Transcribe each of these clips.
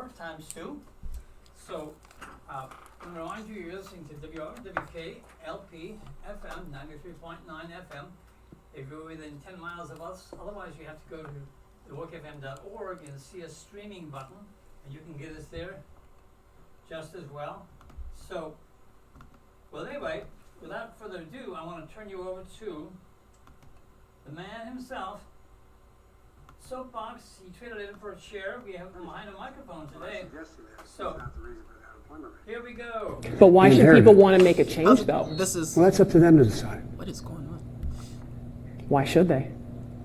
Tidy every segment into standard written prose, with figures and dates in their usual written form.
hour times 2. So, I'm going to remind you, you're listening to WRWK LP FM 93.9 FM. If you're within 10 miles of us, otherwise you have to go to theworkfm.org and see a streaming button, and you can get us there just as well. So, well, anyway, without further ado, I want to turn you over to the man himself. Soapbox, he traded in for a chair. We have him behind a microphone today. So, here we go. But why should people want to make a change, though? Well, that's up to them to decide. What is going on? Why should they?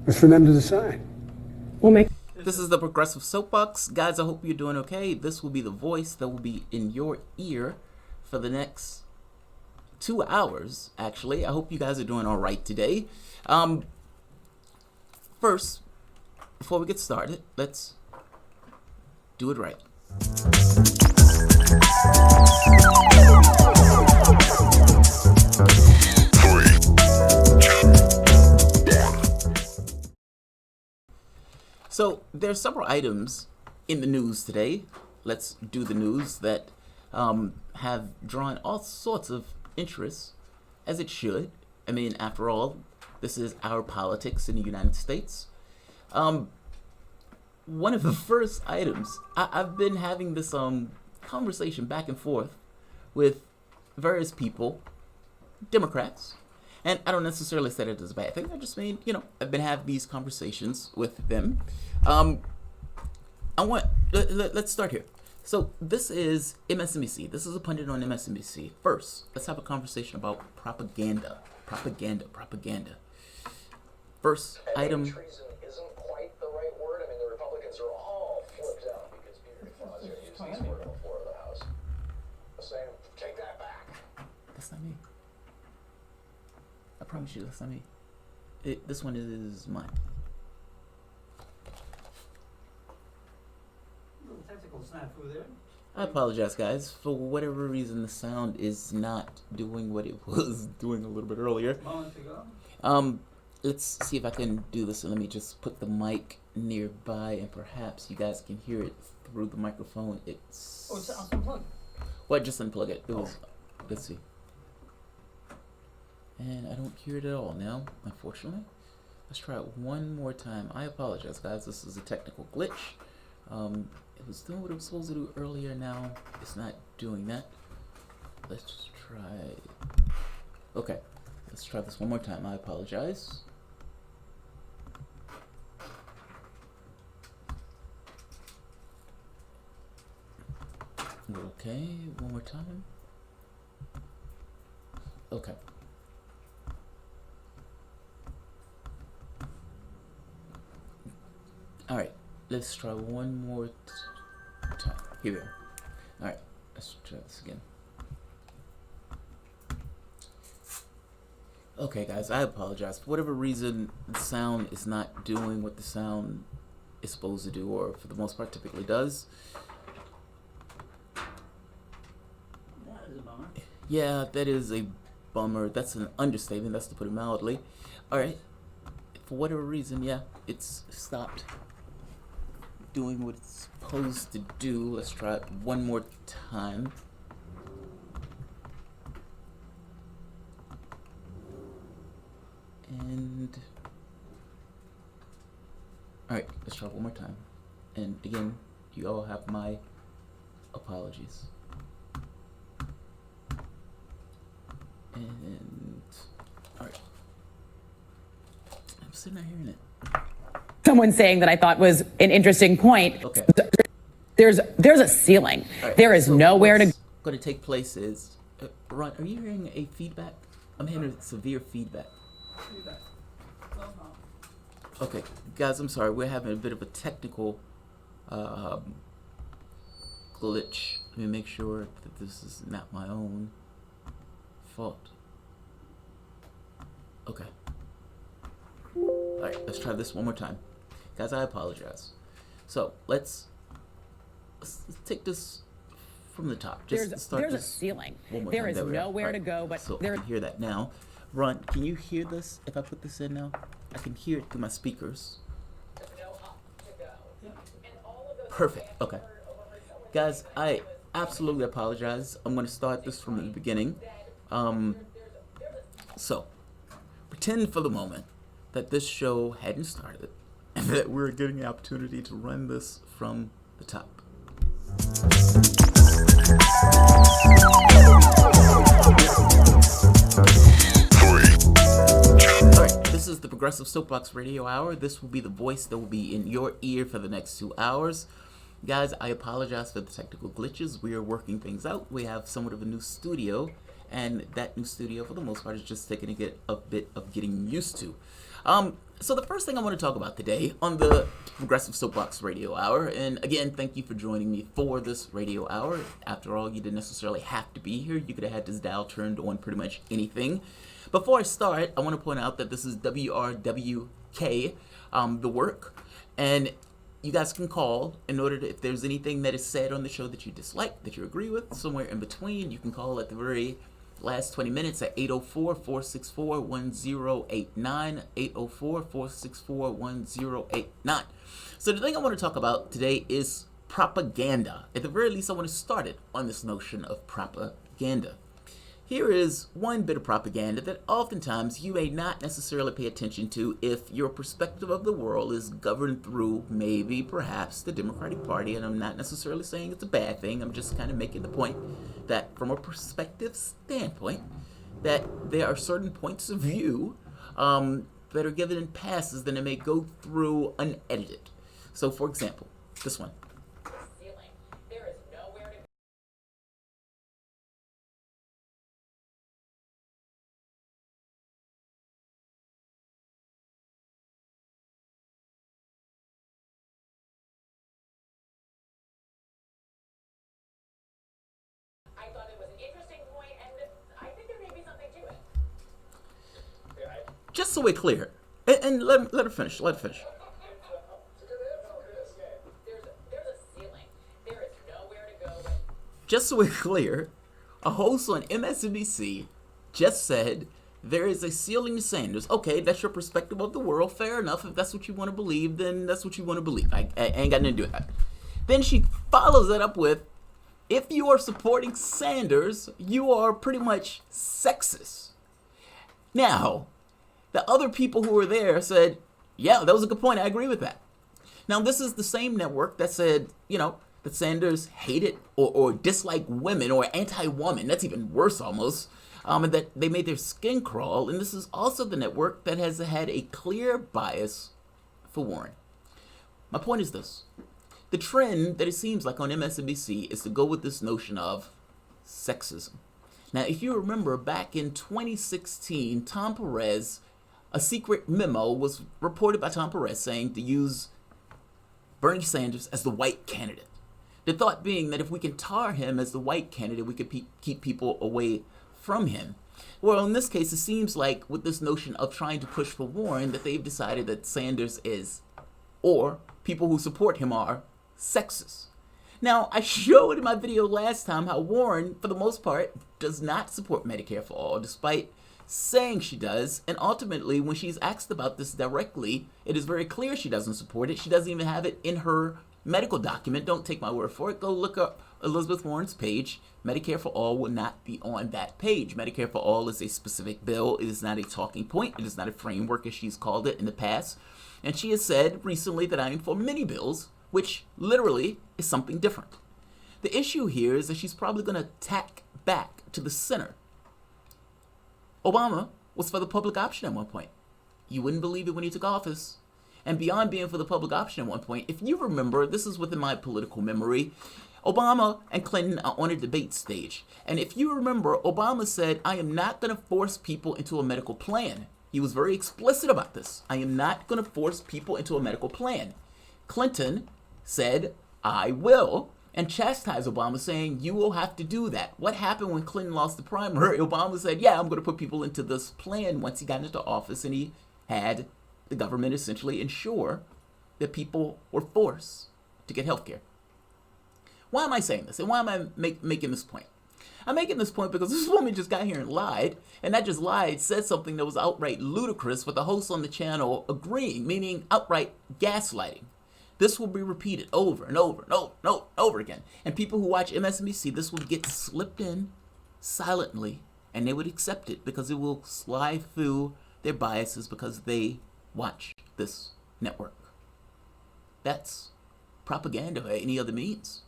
It's for them to decide. We'll make. This is the Progressive Soapbox. Guys, I hope you're doing okay. This will be the voice that will be in your ear for the next 2 hours, actually. I hope you guys are doing all right today. First, before we get started, let's do it right. So there are several items in the news today. Let's do the news that have drawn all sorts of interest, as it should. I mean, after all, this is our politics in the United States. One of the first items, I've been having this conversation back and forth with various people, Democrats, and I don't necessarily say that as a bad thing. I just mean, I've been having these conversations with them. Let's start here. So this is MSNBC. This is a pundit on MSNBC. First, let's have a conversation about propaganda. Propaganda. First item. Treason isn't quite the right word. I mean, the Republicans are all flipped out because Peter DeFazio used this word on the floor of the House, saying, "Take that back." That's not me. I promise you, that's not me. This one is mine. Little technical snafu there. I apologize, guys. For whatever reason, the sound is not doing what it was doing a little bit earlier. Moments ago. Let's see if I can do this. So let me just put the mic nearby, and perhaps you guys can hear it through the microphone. It's unplugged. Well, just unplug it. It was. Let's see. And I don't hear it at all now, unfortunately. Let's try it one more time. I apologize, guys. This is a technical glitch. It was doing what it was supposed to do earlier. Now it's not doing that. Let's try. Okay, let's try this one more time. I apologize. Okay, one more time. Okay. All right, let's try one more time. Here we go. All right, let's try this again. Okay, guys, I apologize. For whatever reason, the sound is not doing what the sound is supposed to do, or for the most part, typically does. That is a bummer. Yeah, that is a bummer. That's an understatement. That's to put it mildly. All right. For whatever reason, yeah, it's stopped doing what it's supposed to do. Let's try it one more time. And all right, let's try it one more time. And again, you all have my apologies. And all right, I'm still not hearing it. Someone saying that I thought was an interesting point. Okay. There's a ceiling. Right, there is so nowhere to. What's going to take place is, Ron, are you hearing a feedback? I'm hearing severe feedback. Okay, guys, I'm sorry. We're having a bit of a technical glitch. Let me make sure that this is not my own fault. Okay. All right, let's try this one more time. Guys, I apologize. So let's take this from the top. Just there's a ceiling. There is nowhere to go, but so I can hear that now. Ron, can you hear this? If I put this in now, I can hear it through my speakers. Perfect. Okay. Guys, I absolutely apologize. I'm going to start this from the beginning. So, pretend for the moment that this show hadn't started and that we're getting the opportunity to run this from the top. Alright, this is the Progressive Soapbox Radio Hour. This will be the voice that will be in your ear for the next 2 hours. Guys, I apologize for the technical glitches. We are working things out. We have somewhat of a new studio, and that new studio, for the most part, is just taking a bit of getting used to. So the first thing I want to talk about today on the Progressive Soapbox Radio Hour, and again, thank you for joining me for this radio hour. After all, you didn't necessarily have to be here. You could have had this dial turned on pretty much anything. Before I start, I want to point out that this is WRWK, The Work, and you guys can call in order to, if there's anything that is said on the show that you dislike, that you agree with, somewhere in between, you can call at the very last 20 minutes at 804-464-1089, 804-464-1089. So the thing I want to talk about today is propaganda. At the very least, I want to start it on this notion of propaganda. Here is one bit of propaganda that oftentimes you may not necessarily pay attention to if your perspective of the world is governed through maybe, perhaps, the Democratic Party. And I'm not necessarily saying it's a bad thing. I'm just kind of making the point that from a perspective standpoint, that there are certain points of view that are given in passes that it may go through unedited. So, for example, this one. I thought it was an interesting point, and I think there may be something to it. Just so we're clear, and let her finish. Let her finish. There's a ceiling. There is nowhere to go. Just so we're clear, a host on MSNBC just said there is a ceiling to Sanders. Okay, that's your perspective of the world. Fair enough. If that's what you want to believe, then that's what you want to believe. I ain't got nothing to do with that. Then she follows that up with, if you are supporting Sanders, you are pretty much sexist. Now, the other people who were there said, yeah, that was a good point. I agree with that. Now, this is the same network that said, that Sanders hated or disliked women or anti-woman. That's even worse almost. And that they made their skin crawl. And this is also the network that has had a clear bias for Warren. My point is this. The trend that it seems like on MSNBC is to go with this notion of sexism. Now, if you remember back in 2016, Tom Perez, a secret memo was reported by Tom Perez saying to use Bernie Sanders as the white candidate. The thought being that if we can tar him as the white candidate, we could keep people away from him. Well, in this case, it seems like with this notion of trying to push for Warren that they've decided that Sanders is, or people who support him are, sexist. Now, I showed in my video last time how Warren, for the most part, does not support Medicare for all, despite saying she does. And ultimately, when she's asked about this directly, it is very clear she doesn't support it. She doesn't even have it in her medical document. Don't take my word for it. Go look up Elizabeth Warren's page. Medicare for all will not be on that page. Medicare for all is a specific bill. It is not a talking point. It is not a framework, as she's called it in the past. And she has said recently that I am for many bills, which literally is something different. The issue here is that she's probably going to tack back to the center. Obama was for the public option at one point. You wouldn't believe it when he took office. And beyond being for the public option at one point, if you remember, this is within my political memory, Obama and Clinton are on a debate stage. And if you remember, Obama said, I am not going to force people into a medical plan. He was very explicit about this. I am not going to force people into a medical plan. Clinton said, I will, and chastised Obama, saying, you will have to do that. What happened when Clinton lost the primary? Obama said, yeah, I'm going to put people into this plan once he got into office, and he had the government essentially ensure that people were forced to get health care. Why am I saying this? And why am I making this point? I'm making this point because this woman just got here and lied, and not just lied, said something that was outright ludicrous with the host on the channel agreeing, meaning outright gaslighting. This will be repeated over and over and over and over, and over again. And people who watch MSNBC, this will get slipped in silently, and they would accept it because it will slide through their biases because they watch this network. That's propaganda by any other means.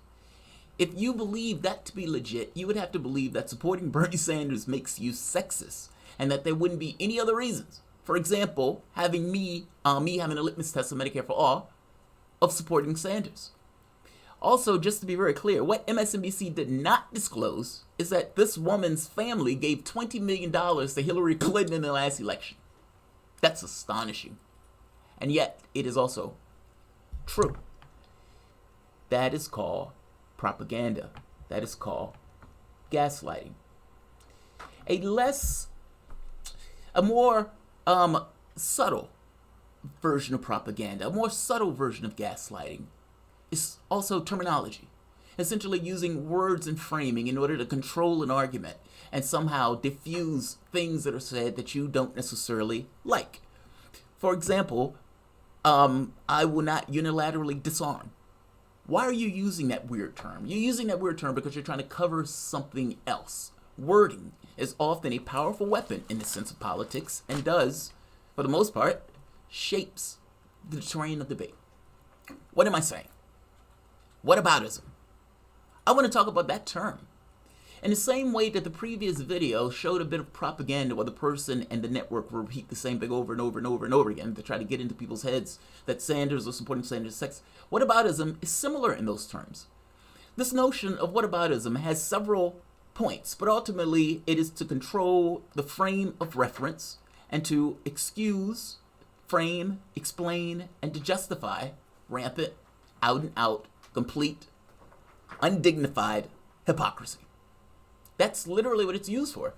If you believe that to be legit, you would have to believe that supporting Bernie Sanders makes you sexist and that there wouldn't be any other reasons. For example, having me having a litmus test of Medicare for all of supporting Sanders. Also, just to be very clear, what MSNBC did not disclose is that this woman's family gave $20 million to Hillary Clinton in the last election. That's astonishing. And yet, it is also true. That is called propaganda. That is called gaslighting. A more subtle version of propaganda, a more subtle version of gaslighting is also terminology. Essentially using words and framing in order to control an argument and somehow diffuse things that are said that you don't necessarily like. For example, I will not unilaterally disarm. Why are you using that weird term? You're using that weird term because you're trying to cover something else. Wording is often a powerful weapon in the sense of politics and does, for the most part, shapes the terrain of debate. What am I saying? Whataboutism. I want to talk about that term. In the same way that the previous video showed a bit of propaganda where the person and the network will repeat the same thing over and over and over and over again to try to get into people's heads that Sanders or supporting Sanders sex. Whataboutism is similar in those terms. This notion of whataboutism has several points, but ultimately it is to control the frame of reference and to excuse, frame, explain, and to justify rampant, out and out, complete, undignified hypocrisy. That's literally what it's used for.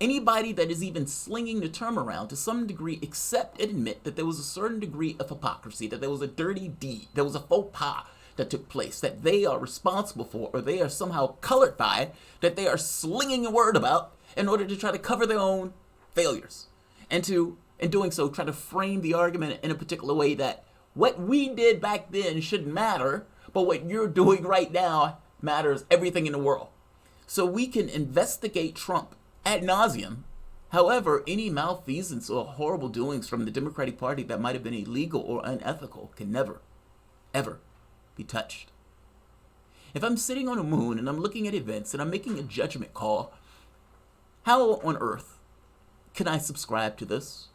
Anybody that is even slinging the term around to some degree accept and admit that there was a certain degree of hypocrisy, that there was a dirty deed, there was a faux pas that took place, that they are responsible for, or they are somehow colored by, that they are slinging a word about in order to try to cover their own failures. And to, in doing so, try to frame the argument in a particular way that what we did back then shouldn't matter, but what you're doing right now matters everything in the world. So we can investigate Trump ad nauseum. However, any malfeasance or horrible doings from the Democratic Party that might have been illegal or unethical can never, ever be touched. If I'm sitting on a moon and I'm looking at events and I'm making a judgment call, how on earth can I subscribe to this?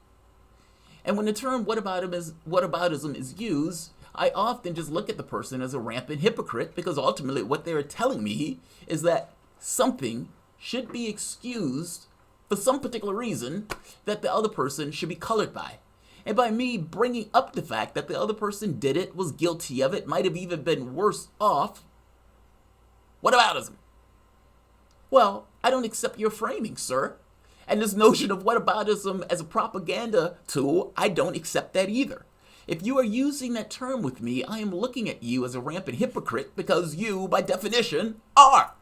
And when the term whataboutism is used, I often just look at the person as a rampant hypocrite because ultimately what they're telling me is that something should be excused for some particular reason that the other person should be colored by. And by me bringing up the fact that the other person did it, was guilty of it, might have even been worse off, whataboutism. Well, I don't accept your framing, sir. And this notion of whataboutism as a propaganda tool, I don't accept that either. If you are using that term with me, I am looking at you as a rampant hypocrite because you, by definition, are.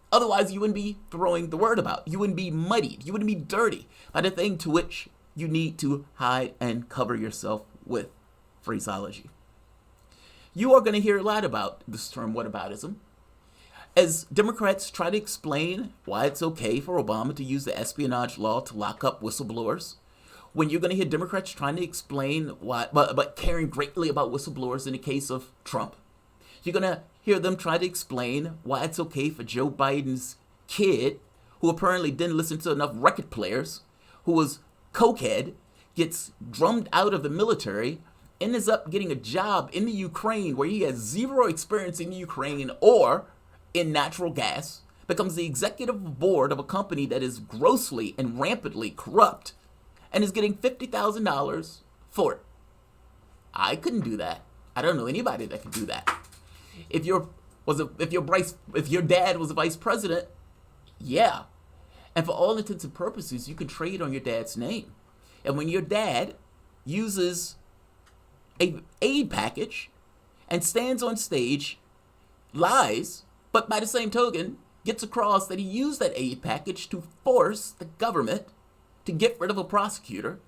Otherwise, you wouldn't be throwing the word about. You wouldn't be muddied. You wouldn't be dirty by the thing to which you need to hide and cover yourself with phraseology. You are going to hear a lot about this term whataboutism. As Democrats try to explain why it's okay for Obama to use the espionage law to lock up whistleblowers, when you're going to hear Democrats trying to explain why, but caring greatly about whistleblowers in the case of Trump, you're going to hear them try to explain why it's okay for Joe Biden's kid, who apparently didn't listen to enough record players, who was cokehead, gets drummed out of the military, ends up getting a job in the Ukraine where he has zero experience in the Ukraine or in natural gas, becomes the executive board of a company that is grossly and rampantly corrupt, and is getting $50,000 for it. I couldn't do that. I don't know anybody that could do that. If your dad was a vice president, yeah. And for all intents and purposes, you can trade on your dad's name. And when your dad uses an aid package and stands on stage, lies, but by the same token, gets across that he used that aid package to force the government to get rid of a prosecutor,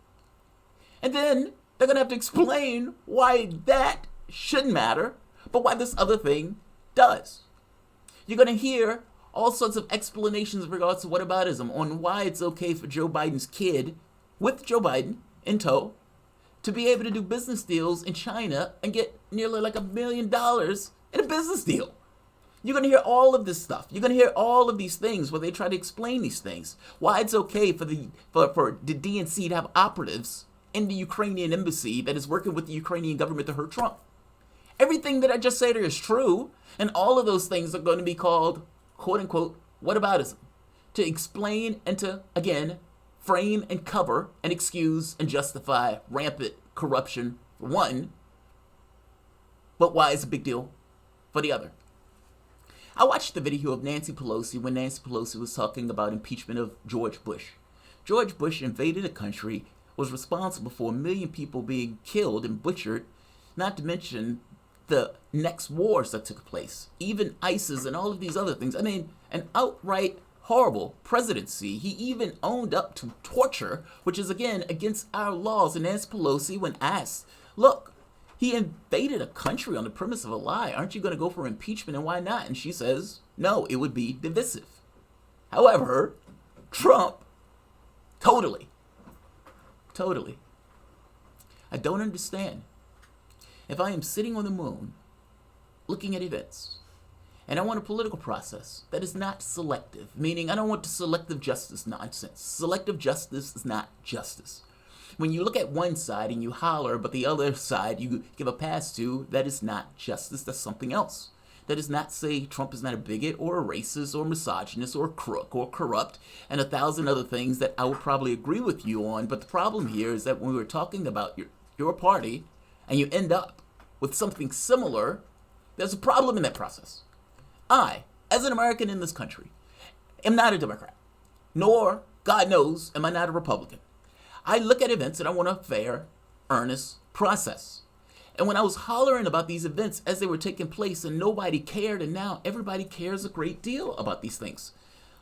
and then they're going to have to explain why that shouldn't matter, but why this other thing does. You're going to hear all sorts of explanations in regards to whataboutism on why it's okay for Joe Biden's kid, with Joe Biden in tow, to be able to do business deals in China and get nearly like $1 million in a business deal. You're going to hear all of this stuff. You're going to hear all of these things where they try to explain these things. Why it's okay for the DNC to have operatives in the Ukrainian embassy that is working with the Ukrainian government to hurt Trump. Everything that I just said is true, and all of those things are going to be called, quote unquote, whataboutism, to explain and to, again, frame and cover and excuse and justify rampant corruption for one, but why is a big deal for the other. I watched the video of Nancy Pelosi when Nancy Pelosi was talking about impeachment of George Bush. George Bush invaded a country, was responsible for 1 million people being killed and butchered, not to mention the next wars that took place, even ISIS and all of these other things. I mean, an outright horrible presidency. He even owned up to torture, which is, again, against our laws. And Nancy Pelosi, when asked, look, he invaded a country on the premise of a lie. Aren't you going to go for impeachment, and why not? And she says, no, it would be divisive. However, Trump, totally. I don't understand. If I am sitting on the moon, looking at events, and I want a political process that is not selective, meaning I don't want the selective justice nonsense. Selective justice is not justice. When you look at one side and you holler, but the other side you give a pass to, that is not justice, that's something else. That does not say Trump is not a bigot or a racist or misogynist or a crook or corrupt and 1,000 other things that I would probably agree with you on. But the problem here is that when we're talking about your party and you end up with something similar, there's a problem in that process. I, as an American in this country, am not a Democrat, nor, God knows, am I not a Republican. I look at events and I want a fair, earnest process. And when I was hollering about these events as they were taking place and nobody cared, and now everybody cares a great deal about these things.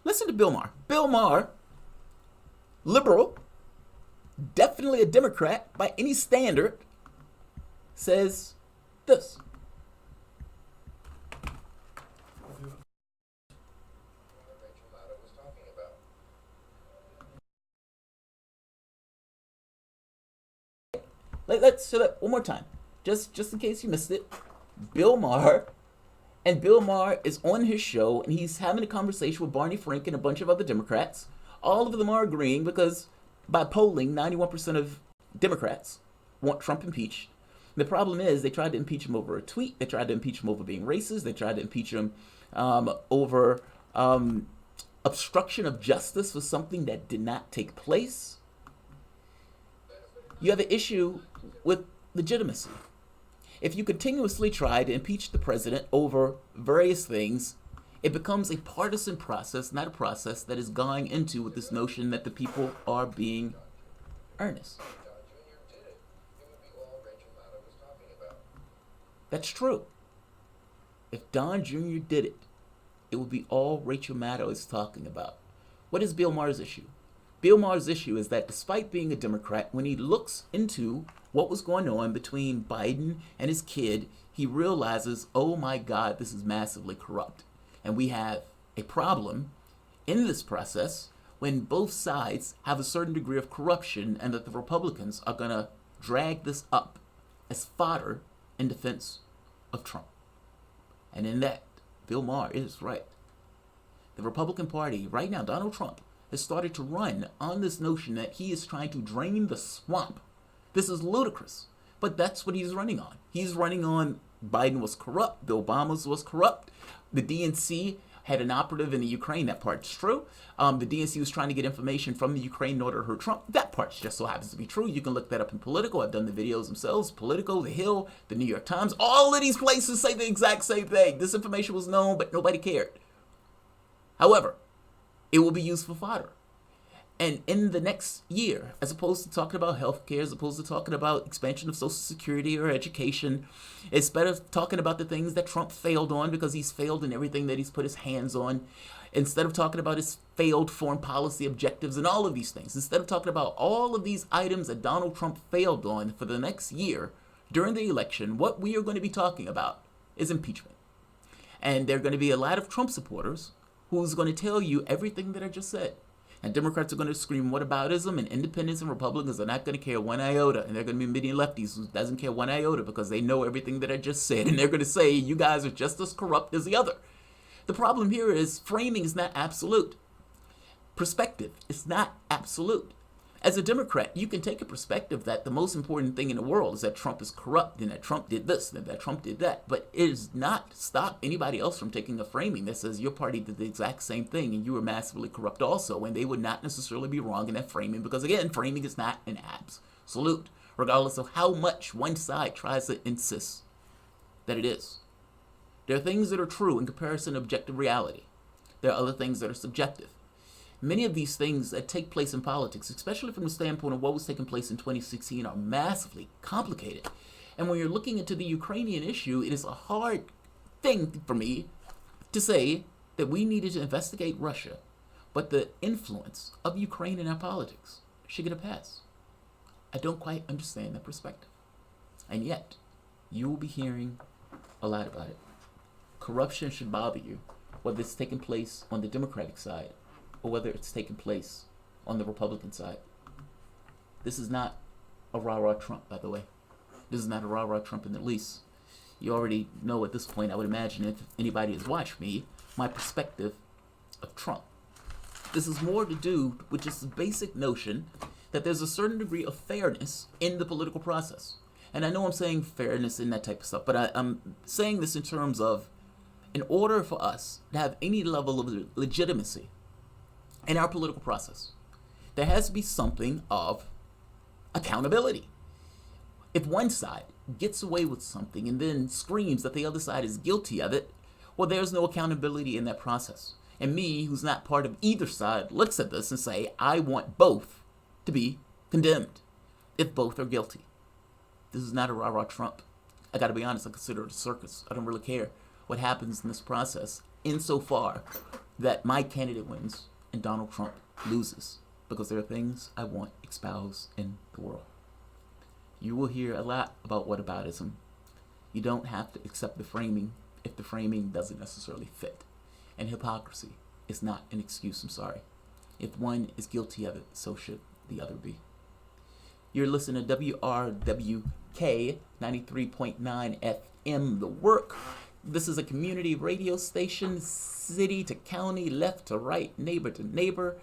Listen to Bill Maher. Bill Maher, liberal, definitely a Democrat by any standard, says this. Let's say that one more time, just in case you missed it. Bill Maher is on his show, and he's having a conversation with Barney Frank and a bunch of other Democrats. All of them are agreeing because by polling, 91% of Democrats want Trump impeached. The problem is they tried to impeach him over a tweet. They tried to impeach him over being racist. They tried to impeach him over obstruction of justice for something that did not take place. You have an issue with legitimacy. If you continuously try to impeach the president over various things, it becomes a partisan process, not a process that is going into with this notion that the people are being earnest. That's true. If Don Jr. did it, it would be all Rachel Maddow is talking about. What is Bill Maher's issue? Bill Maher's issue is that despite being a Democrat, when he looks into what was going on between Biden and his kid, he realizes, oh my God, this is massively corrupt. And we have a problem in this process when both sides have a certain degree of corruption, and that the Republicans are going to drag this up as fodder in defense of Trump. And in that, Bill Maher is right. The Republican Party, right now, Donald Trump, has started to run on this notion that he is trying to drain the swamp. This is ludicrous, but that's what he's running on. He's running on Biden was corrupt, the Obamas was corrupt, the DNC had an operative in the Ukraine, that part's true. The DNC was trying to get information from the Ukraine in order to hurt Trump, that part just so happens to be true. You can look that up in Politico. I've done the videos themselves, Politico, The Hill, the New York Times, all of these places say the exact same thing. This information was known, but nobody cared. However, it will be used for fodder. And in the next year, as opposed to talking about healthcare, as opposed to talking about expansion of Social Security or education, instead of talking about the things that Trump failed on, because he's failed in everything that he's put his hands on, instead of talking about his failed foreign policy objectives and all of these things, instead of talking about all of these items that Donald Trump failed on for the next year, during the election, what we are going to be talking about is impeachment. And there are going to be a lot of Trump supporters who's going to tell you everything that I just said. And Democrats are going to scream whataboutism, and independents and Republicans are not going to care one iota. And there are going to be many lefties who doesn't care one iota because they know everything that I just said. And they're going to say, you guys are just as corrupt as the other. The problem here is framing is not absolute. Perspective is not absolute. As a Democrat, you can take a perspective that the most important thing in the world is that Trump is corrupt and that Trump did this and that Trump did that. But it does not stop anybody else from taking a framing that says your party did the exact same thing and you were massively corrupt also. And they would not necessarily be wrong in that framing because, again, framing is not an absolute, regardless of how much one side tries to insist that it is. There are things that are true in comparison to objective reality. There are other things that are subjective. Many of these things that take place in politics, especially from the standpoint of what was taking place in 2016, are massively complicated. And when you're looking into the Ukrainian issue, it is a hard thing for me to say that we needed to investigate Russia, but the influence of Ukraine in our politics should get a pass. I don't quite understand that perspective. And yet, you will be hearing a lot about it. Corruption should bother you, whether it's taking place on the Democratic side or whether it's taking place on the Republican side. This is not a rah-rah Trump, by the way. This is not a rah-rah Trump in the least. You already know at this point, I would imagine, if anybody has watched me, my perspective of Trump. This is more to do with just the basic notion that there's a certain degree of fairness in the political process. And I know I'm saying fairness and that type of stuff, but I'm saying this in terms of, in order for us to have any level of legitimacy in our political process, there has to be something of accountability. If one side gets away with something and then screams that the other side is guilty of it, well, there's no accountability in that process. And me, who's not part of either side, looks at this and say, I want both to be condemned if both are guilty. This is not a rah-rah Trump. I gotta be honest, I consider it a circus. I don't really care what happens in this process insofar that my candidate wins and Donald Trump loses, because there are things I want espoused in the world. You will hear a lot about whataboutism. You don't have to accept the framing if the framing doesn't necessarily fit. And hypocrisy is not an excuse, I'm sorry. If one is guilty of it, so should the other be. You're listening to WRWK 93.9 FM, The Work. This is a community radio station, city to county, left to right, neighbor to neighbor.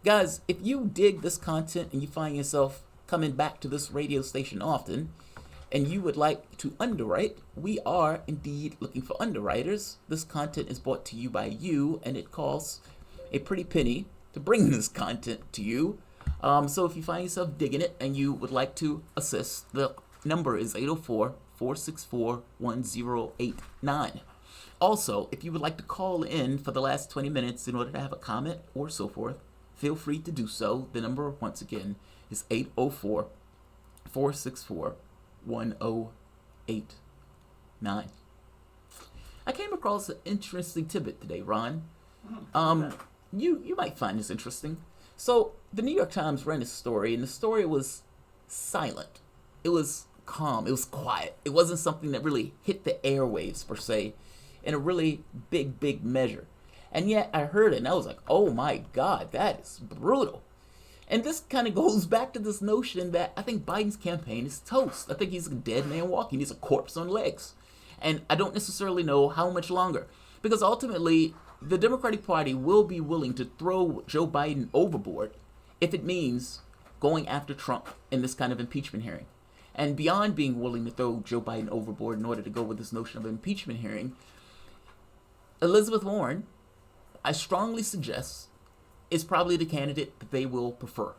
Guys, if you dig this content and you find yourself coming back to this radio station often, and you would like to underwrite, we are indeed looking for underwriters. This content is brought to you by you, and it costs a pretty penny to bring this content to you. So if you find yourself digging it and you would like to assist, the number is 804-464-1089. Also, if you would like to call in for the last 20 minutes in order to have a comment or so forth, feel free to do so. The number, once again, is 804-464-1089. I came across an interesting tidbit today, Ron. You might find this interesting. So, the New York Times ran a story, and the story was silent. It was calm. It was quiet. It wasn't something that really hit the airwaves, per se, in a really big measure. And yet, I heard it, and I was like, oh my God, that is brutal. And this kind of goes back to this notion that I think Biden's campaign is toast. I think he's a dead man walking. He's a corpse on legs. And I don't necessarily know how much longer. Because ultimately, the Democratic Party will be willing to throw Joe Biden overboard if it means going after Trump in this kind of impeachment hearing. And beyond being willing to throw Joe Biden overboard in order to go with this notion of an impeachment hearing, Elizabeth Warren, I strongly suggest, is probably the candidate that they will prefer.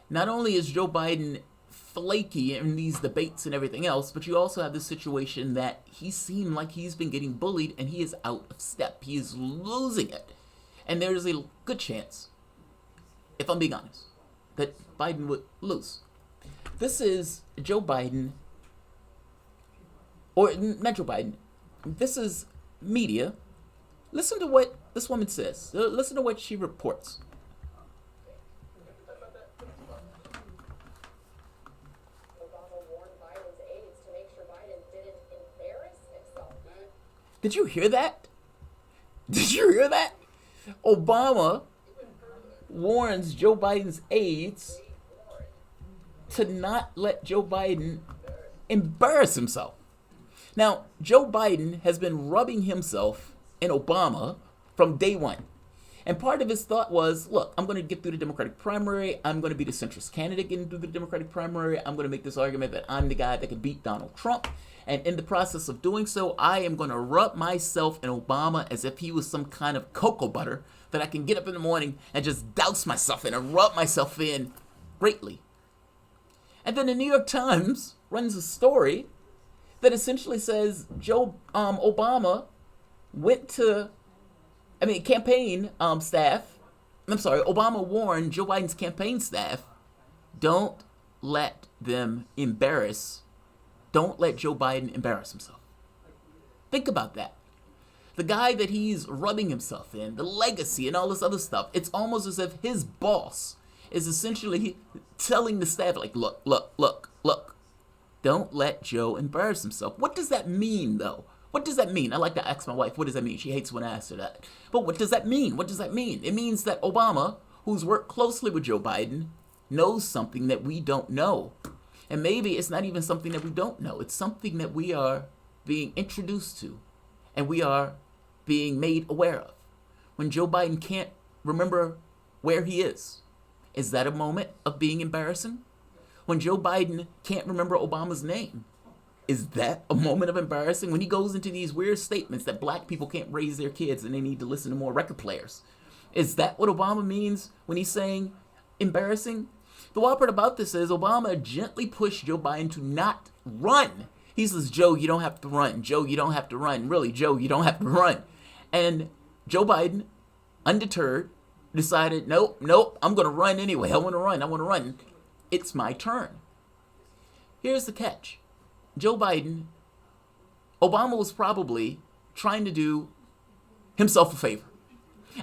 Not only is Joe Biden flaky in these debates and everything else, but you also have this situation that he seemed like he's been getting bullied and he is out of step. He is losing it. And there's a good chance, if I'm being honest, that Biden would lose. This is Joe Biden, or not Joe Biden, this is media. Listen to what this woman says. Listen to what she reports. Obama warned Biden's aides to Did you hear that? Did you hear that? Obama warns Joe Biden's aides to not let Joe Biden embarrass himself. Now, Joe Biden has been rubbing himself in Obama from day one. And part of his thought was, look, I'm going to get through the Democratic primary. I'm going to be the centrist candidate getting through the Democratic primary. I'm going to make this argument that I'm the guy that can beat Donald Trump. And in the process of doing so, I am going to rub myself in Obama as if he was some kind of cocoa butter that I can get up in the morning and just douse myself in and rub myself in greatly. And then the New York Times runs a story that essentially says Obama went to, campaign staff. I'm sorry, Obama warned Joe Biden's campaign staff, don't let them embarrass, don't let Joe Biden embarrass himself. Think about that. The guy that he's rubbing himself in, the legacy and all this other stuff, it's almost as if his boss is essentially telling the staff, like, look, don't let Joe embarrass himself. What does that mean, though? What does that mean? I like to ask my wife, what does that mean? She hates when I ask her that. But what does that mean? What does that mean? It means that Obama, who's worked closely with Joe Biden, knows something that we don't know. And maybe it's not even something that we don't know. It's something that we are being introduced to and we are being made aware of. When Joe Biden can't remember where he is that a moment of being embarrassing? When Joe Biden can't remember Obama's name, is that a moment of embarrassing? When he goes into these weird statements that black people can't raise their kids and they need to listen to more record players, is that what Obama means when he's saying embarrassing? The wild part about this is Obama gently pushed Joe Biden to not run. He says, Joe, you don't have to run. Joe, you don't have to run. Really, Joe, you don't have to run. And Joe Biden, undeterred, decided, nope, I'm going to run anyway. I want to run. It's my turn. Here's the catch. Obama was probably trying to do himself a favor.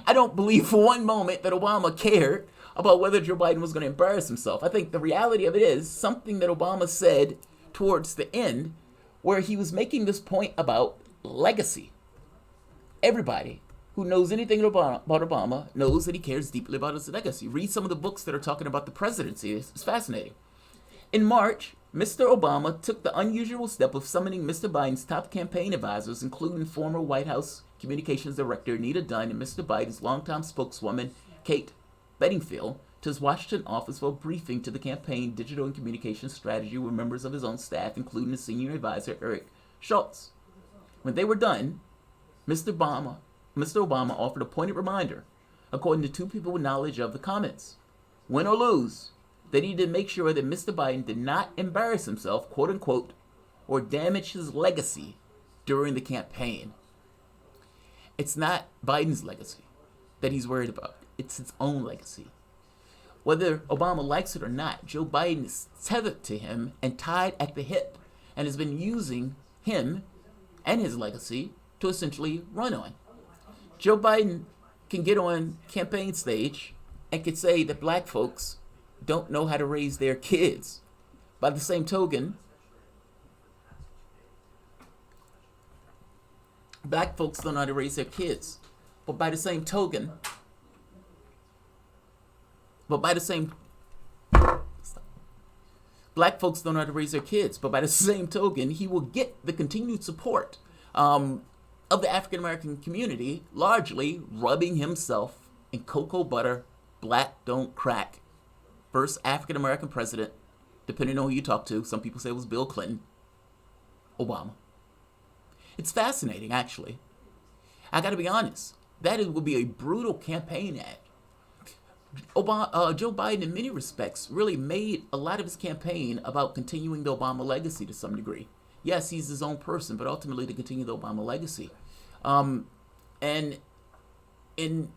I don't believe for one moment that Obama cared about whether Joe Biden was going to embarrass himself. I think the reality of it is something that Obama said towards the end where he was making this point about legacy. Everybody who knows anything about Obama knows that he cares deeply about his legacy. Read some of the books that are talking about the presidency. It's fascinating. In March, Mr. Obama took the unusual step of summoning Mr. Biden's top campaign advisors, including former White House Communications Director Anita Dunn and Mr. Biden's longtime spokeswoman Kate Bedingfield, to his Washington office for a briefing to the campaign digital and communications strategy with members of his own staff, including his senior advisor Eric Schultz. When they were done, Mr. Obama offered a pointed reminder, according to two people with knowledge of the comments. Win or lose, they needed to make sure that Mr. Biden did not embarrass himself, quote unquote, or damage his legacy during the campaign. It's not Biden's legacy that he's worried about. It's his own legacy. Whether Obama likes it or not, Joe Biden is tethered to him and tied at the hip and has been using him and his legacy to essentially run on. Joe Biden can get on campaign stage and can say that black folks don't know how to raise their kids. By the same token, black folks don't know how to raise their kids. But by the same token, black folks don't know how to raise their kids. But by the same token, he will get the continued support of the African American community, largely rubbing himself in cocoa butter, black don't crack. First African American president, depending on who you talk to, some people say it was Bill Clinton, Obama. It's fascinating, actually. I gotta be honest, that would be a brutal campaign ad. Joe Biden, in many respects, really made a lot of his campaign about continuing the Obama legacy to some degree. Yes, he's his own person, but ultimately to continue the Obama legacy. And in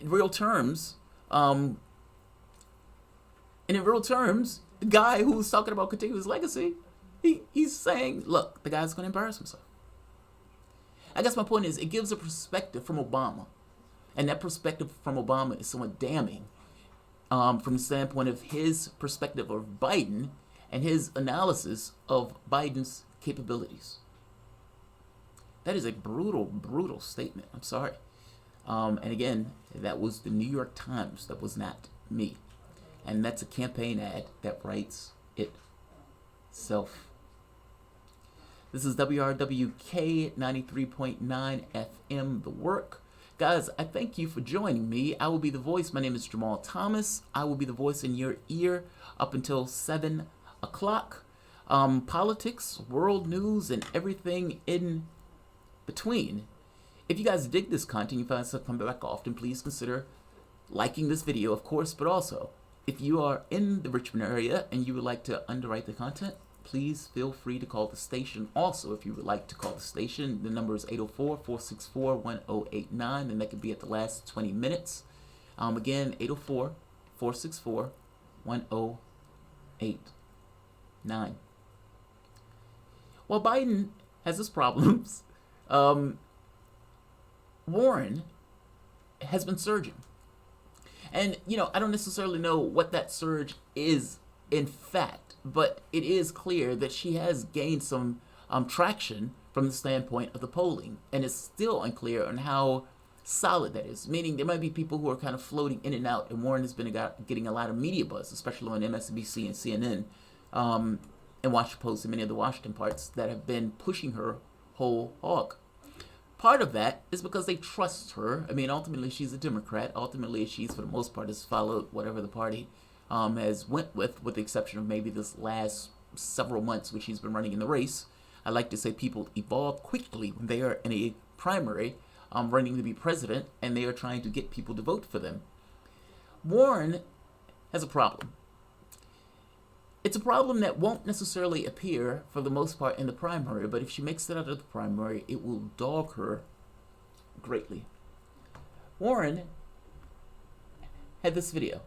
real terms, the guy who's talking about continuing his legacy, he's saying, look, the guy's going to embarrass himself. I guess my point is, it gives a perspective from Obama. And that perspective from Obama is somewhat damning from the standpoint of his perspective of Biden and his analysis of Biden's capabilities. That is a brutal, brutal statement. I'm sorry. And again, that was the New York Times. That was not me. And that's a campaign ad that writes itself. This is WRWK 93.9 FM, The Work. Guys, I thank you for joining me. I will be the voice. My name is Jamarl Thomas. I will be the voice in your ear up until 7 o'clock. Politics, world news, and everything in between. If you guys dig this content, you find yourself coming back often, please consider liking this video, of course, but also, if you are in the Richmond area and you would like to underwrite the content, please feel free to call the station. Also, if you would like to call the station, the number is 804-464-1089, and that could be at the last 20 minutes. Again, 804-464-1089. While Biden has his problems, Warren has been surging. And, I don't necessarily know what that surge is in fact, but it is clear that she has gained some traction from the standpoint of the polling. And it's still unclear on how solid that is, meaning there might be people who are kind of floating in and out. And Warren has been getting a lot of media buzz, especially on MSNBC and CNN, and Washington Post and many of the Washington parts that have been pushing her whole hog. Part of that is because they trust her. I mean, ultimately, she's a Democrat. Ultimately, she's, for the most part, has followed whatever the party has went with the exception of maybe this last several months, which she's been running in the race. I like to say people evolve quickly when they are in a primary running to be president, and they are trying to get people to vote for them. Warren has a problem. It's a problem that won't necessarily appear, for the most part, in the primary, but if she makes it out of the primary, it will dog her greatly. Warren had this video.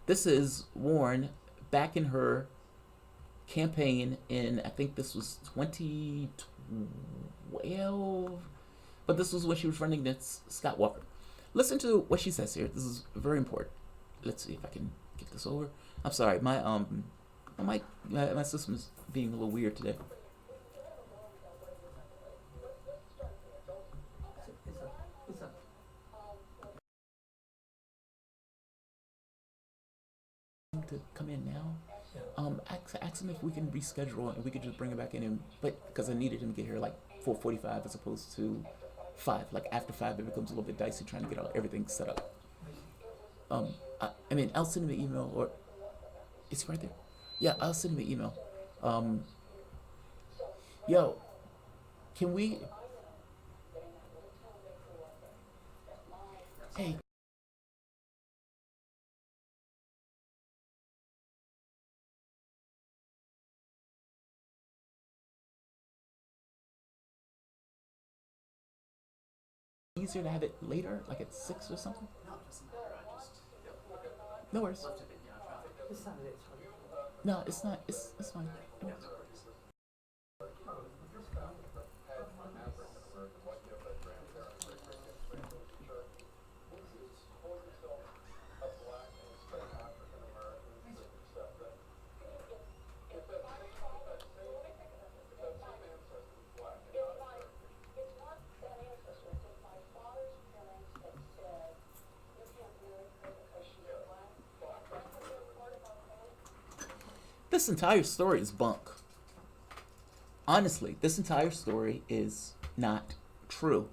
This is Warren back in her campaign in, I think this was 2012, but this was when she was running against Scott Walker. Listen to what she says here. This is very important. Let's see if I can get this over. I'm sorry, my system is being a little weird today. To come in now. Ask him if we can reschedule and we could just bring it back in, but because I needed him to get here like 4:45 as opposed to 5. Like after 5, it becomes a little bit dicey trying to get everything set up. I'll send him an email, or it's right there. Yeah, I'll send him an email. Yo, can we? Hey. Easier to have it later, like at 6 or something? No worries. No, it's not. It's fine. No worries. This entire story is bunk. Honestly, this entire story is not true.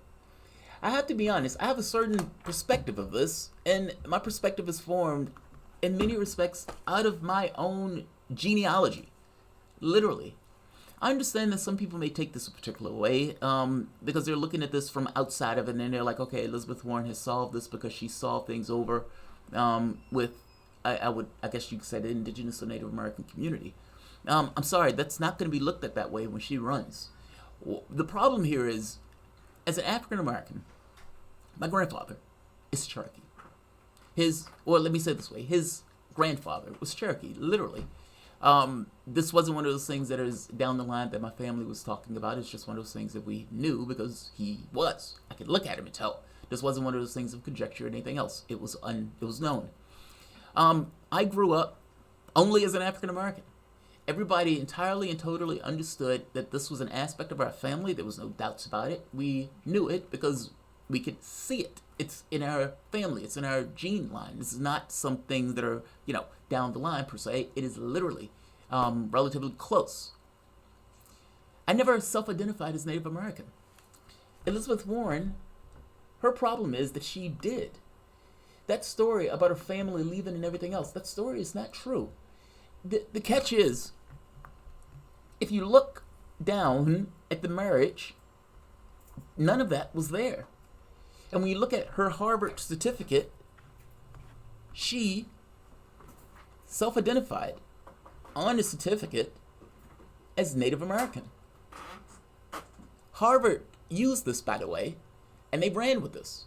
I have to be honest, I have a certain perspective of this, and my perspective is formed in many respects out of my own genealogy. Literally. I understand that some people may take this a particular way because they're looking at this from outside of it, and then they're like, okay, Elizabeth Warren has solved this because she solved things over with I guess you could say the indigenous or Native American community. I'm sorry, that's not going to be looked at that way when she runs. The problem here is, as an African American, my grandfather is Cherokee. Let me say it this way, his grandfather was Cherokee, literally. This wasn't one of those things that is down the line that my family was talking about. It's just one of those things that we knew because he was. I could look at him and tell. This wasn't one of those things of conjecture or anything else. It was known. I grew up only as an African American. Everybody entirely and totally understood that this was an aspect of our family. There was no doubts about it. We knew it because we could see it. It's in our family. It's in our gene line. This is not some things that are, down the line per se. It is literally relatively close. I never self-identified as Native American. Elizabeth Warren, her problem is that she did. That story about her family leaving and everything else, that story is not true. The catch is, if you look down at the marriage, none of that was there. And when you look at her Harvard certificate, she self-identified on the certificate as Native American. Harvard used this, by the way, and they ran with this.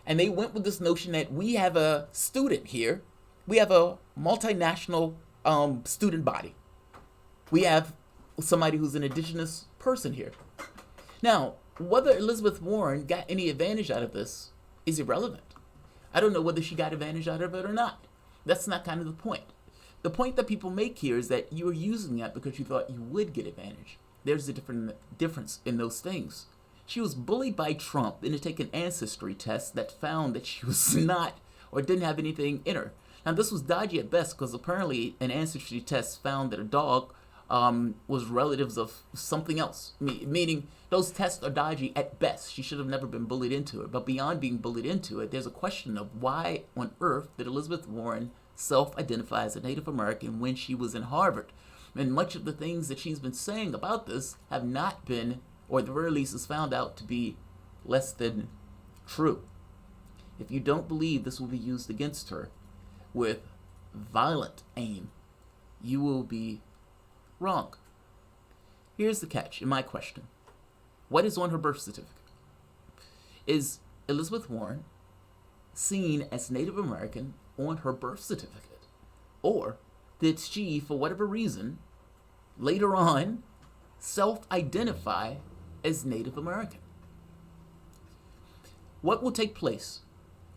And they went with this notion that we have a student here. We have a multinational student body. We have somebody who's an indigenous person here. Now, whether Elizabeth Warren got any advantage out of this is irrelevant. I don't know whether she got advantage out of it or not. That's not kind of the point. The point that people make here is that you were using that because you thought you would get advantage. There's a difference in those things. She was bullied by Trump into taking an ancestry test that found that she was not or didn't have anything in her. Now, this was dodgy at best because apparently an ancestry test found that a dog was relatives of something else, meaning those tests are dodgy at best. She should have never been bullied into it. But beyond being bullied into it, there's a question of why on earth did Elizabeth Warren self-identify as a Native American when she was in Harvard? And much of the things that she's been saying about this have not been, or at the very least is found out to be less than true. If you don't believe this will be used against her with violent aim, you will be wrong. Here's the catch in my question. What is on her birth certificate? Is Elizabeth Warren seen as Native American on her birth certificate? Or did she, for whatever reason, later on, self-identify as Native American? What will take place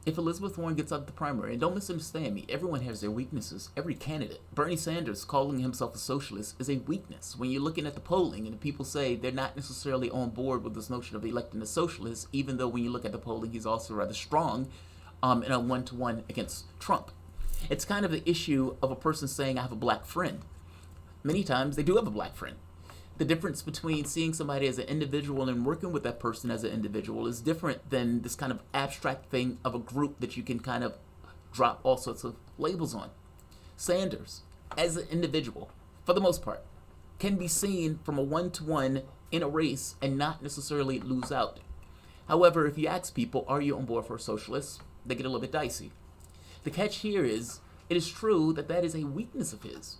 if Elizabeth Warren gets out the primary? And don't misunderstand me, everyone has their weaknesses. Every candidate. Bernie Sanders calling himself a socialist is a weakness. When you're looking at the polling and people say they're not necessarily on board with this notion of electing a socialist, even though when you look at the polling, he's also rather strong in a one-to-one against Trump. It's kind of the issue of a person saying, I have a black friend. Many times they do have a black friend. The difference between seeing somebody as an individual and working with that person as an individual is different than this kind of abstract thing of a group that you can kind of drop all sorts of labels on. Sanders, as an individual, for the most part, can be seen from a one-to-one in a race and not necessarily lose out. However, if you ask people, are you on board for a socialist? They get a little bit dicey. The catch here is, it is true that that is a weakness of his.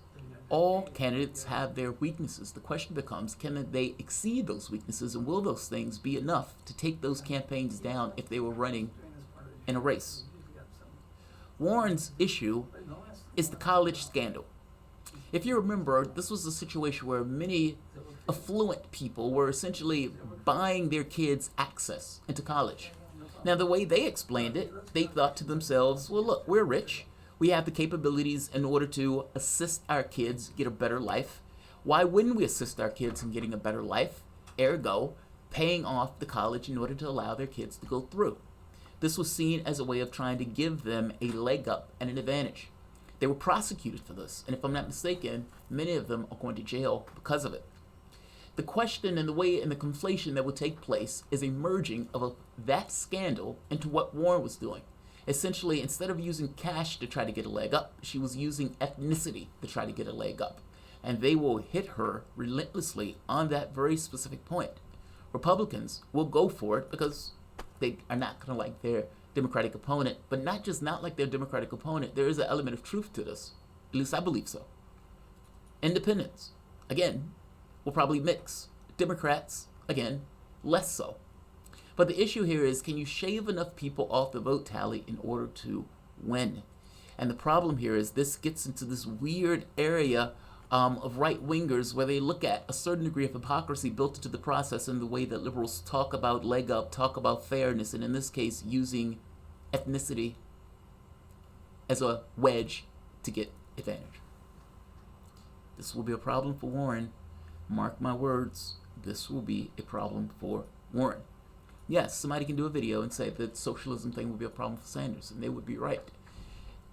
All candidates have their weaknesses. The question becomes, can they exceed those weaknesses, and will those things be enough to take those campaigns down if they were running in a race? Warren's issue is the college scandal. If you remember, this was a situation where many affluent people were essentially buying their kids access into college. Now, the way they explained it, they thought to themselves, well, look, we're rich. We have the capabilities in order to assist our kids get a better life. Why wouldn't we assist our kids in getting a better life? Ergo, paying off the college in order to allow their kids to go through. This was seen as a way of trying to give them a leg up and an advantage. They were prosecuted for this, and if I'm not mistaken, many of them are going to jail because of it. The question and the way and the conflation that will take place is a merging of that scandal into what Warren was doing. Essentially, instead of using cash to try to get a leg up, she was using ethnicity to try to get a leg up. And they will hit her relentlessly on that very specific point. Republicans will go for it because they are not going to like their Democratic opponent, but not just not like their Democratic opponent. There is an element of truth to this. At least I believe so. Independents, again, will probably mix. Democrats, again, less so. But the issue here is, can you shave enough people off the vote tally in order to win? And the problem here is this gets into this weird area of right-wingers where they look at a certain degree of hypocrisy built into the process in the way that liberals talk about leg up, talk about fairness, and in this case, using ethnicity as a wedge to get advantage. This will be a problem for Warren. Mark my words, this will be a problem for Warren. Yes, somebody can do a video and say that socialism thing will be a problem for Sanders, and they would be right.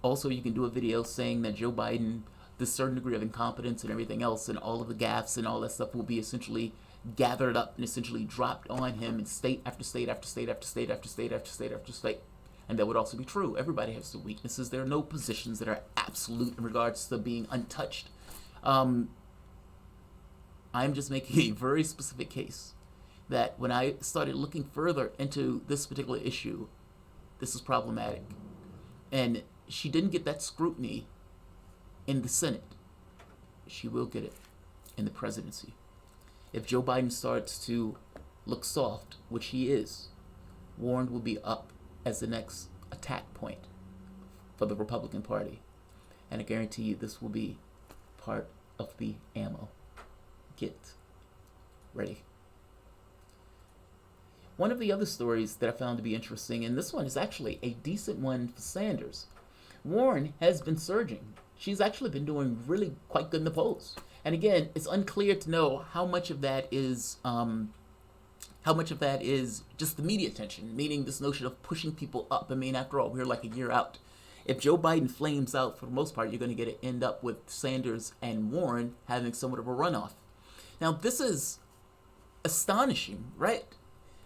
Also, you can do a video saying that Joe Biden, this certain degree of incompetence and everything else, and all of the gaffes and all that stuff will be essentially gathered up and essentially dropped on him in state after state after state after state after state after state after state. And that would also be true. Everybody has some weaknesses. There are no positions that are absolute in regards to being untouched. I'm just making a very specific case that when I started looking further into this particular issue, this is problematic. And she didn't get that scrutiny in the Senate. She will get it in the presidency. If Joe Biden starts to look soft, which he is, Warren will be up as the next attack point for the Republican Party. And I guarantee you this will be part of the ammo. Get ready. One of the other stories that I found to be interesting, and this one is actually a decent one for Sanders. Warren has been surging. She's actually been doing really quite good in the polls. And again, it's unclear to know how much of that is just the media attention, meaning this notion of pushing people up. I mean, after all, we're like a year out. If Joe Biden flames out, for the most part, you're going to end up with Sanders and Warren having somewhat of a runoff. Now, this is astonishing, right?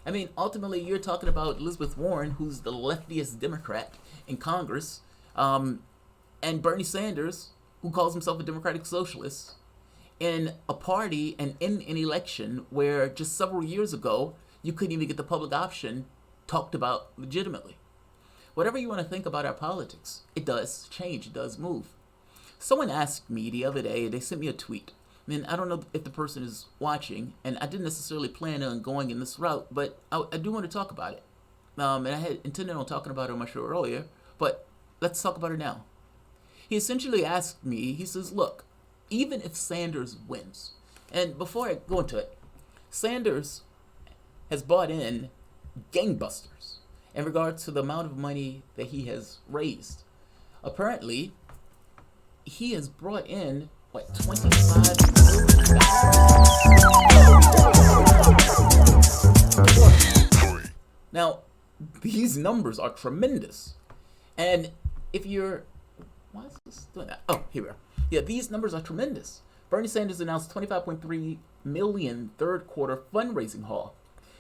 I mean, ultimately, you're talking about Elizabeth Warren, who's the leftiest Democrat in Congress, and Bernie Sanders, who calls himself a democratic socialist, in a party and in an election where just several years ago, you couldn't even get the public option talked about legitimately. Whatever you want to think about our politics, it does change, it does move. Someone asked me the other day, they sent me a tweet. I mean, I don't know if the person is watching, and I didn't necessarily plan on going in this route, but I do want to talk about it. And I had intended on talking about it on my show earlier, but let's talk about it now. He essentially asked me, he says, look, even if Sanders wins, and before I go into it, Sanders has bought in gangbusters in regards to the amount of money that he has raised. Apparently, he has brought in, what, $25 million? Now, these numbers are tremendous. And if you're, why is this doing that? Oh, here we are. Yeah, these numbers are tremendous. Bernie Sanders announced $25.3 million third quarter fundraising haul.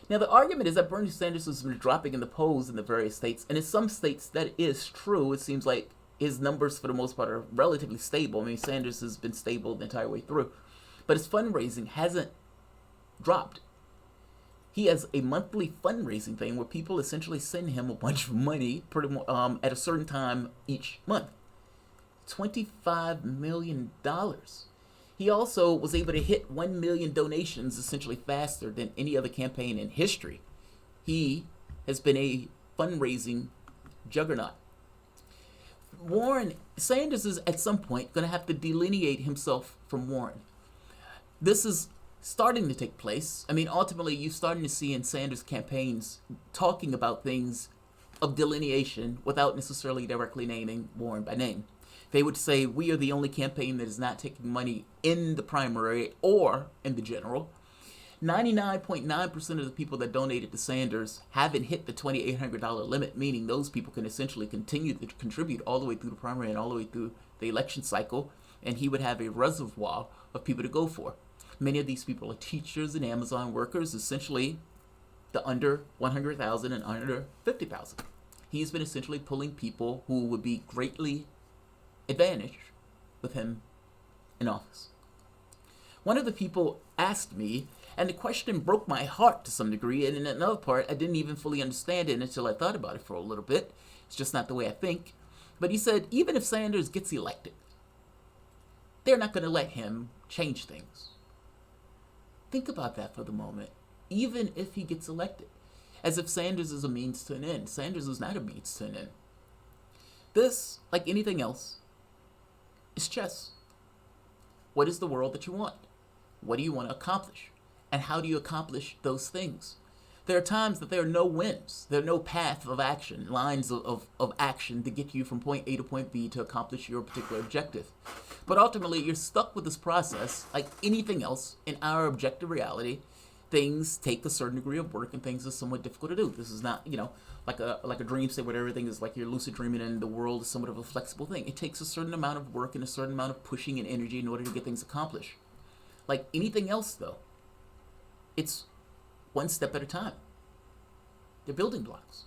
Now, the argument is that Bernie Sanders has been dropping in the polls in the various states, and in some states that is true. It seems like his numbers, for the most part, are relatively stable. I mean, Sanders has been stable the entire way through. But his fundraising hasn't dropped. He has a monthly fundraising thing where people essentially send him a bunch of money at a certain time each month. $25 million. He also was able to hit 1 million donations essentially faster than any other campaign in history. He has been a fundraising juggernaut. Sanders is at some point going to have to delineate himself from Warren. This is starting to take place. I mean, ultimately, you're starting to see in Sanders campaigns talking about things of delineation without necessarily directly naming Warren by name. They would say, we are the only campaign that is not taking money in the primary or in the general. 99.9% of the people that donated to Sanders haven't hit the $2,800 limit, meaning those people can essentially continue to contribute all the way through the primary and all the way through the election cycle, and he would have a reservoir of people to go for. Many of these people are teachers and Amazon workers, essentially the under 100,000 and under 50,000. He's been essentially pulling people who would be greatly advantaged with him in office. One of the people asked me, and the question broke my heart to some degree, and in another part, I didn't even fully understand it until I thought about it for a little bit. It's just not the way I think. But he said, even if Sanders gets elected, they're not going to let him change things. Think about that for the moment. Even if he gets elected, as if Sanders is a means to an end. Sanders is not a means to an end. This, like anything else, is chess. What is the world that you want? What do you want to accomplish? And how do you accomplish those things? There are times that there are no wins. There are no path of action, lines of action to get you from point A to point B to accomplish your particular objective. But ultimately, you're stuck with this process like anything else in our objective reality. Things take a certain degree of work and things are somewhat difficult to do. This is not, like a dream state where everything is like you're lucid dreaming and the world is somewhat of a flexible thing. It takes a certain amount of work and a certain amount of pushing and energy in order to get things accomplished. Like anything else, though, it's one step at a time. They're building blocks.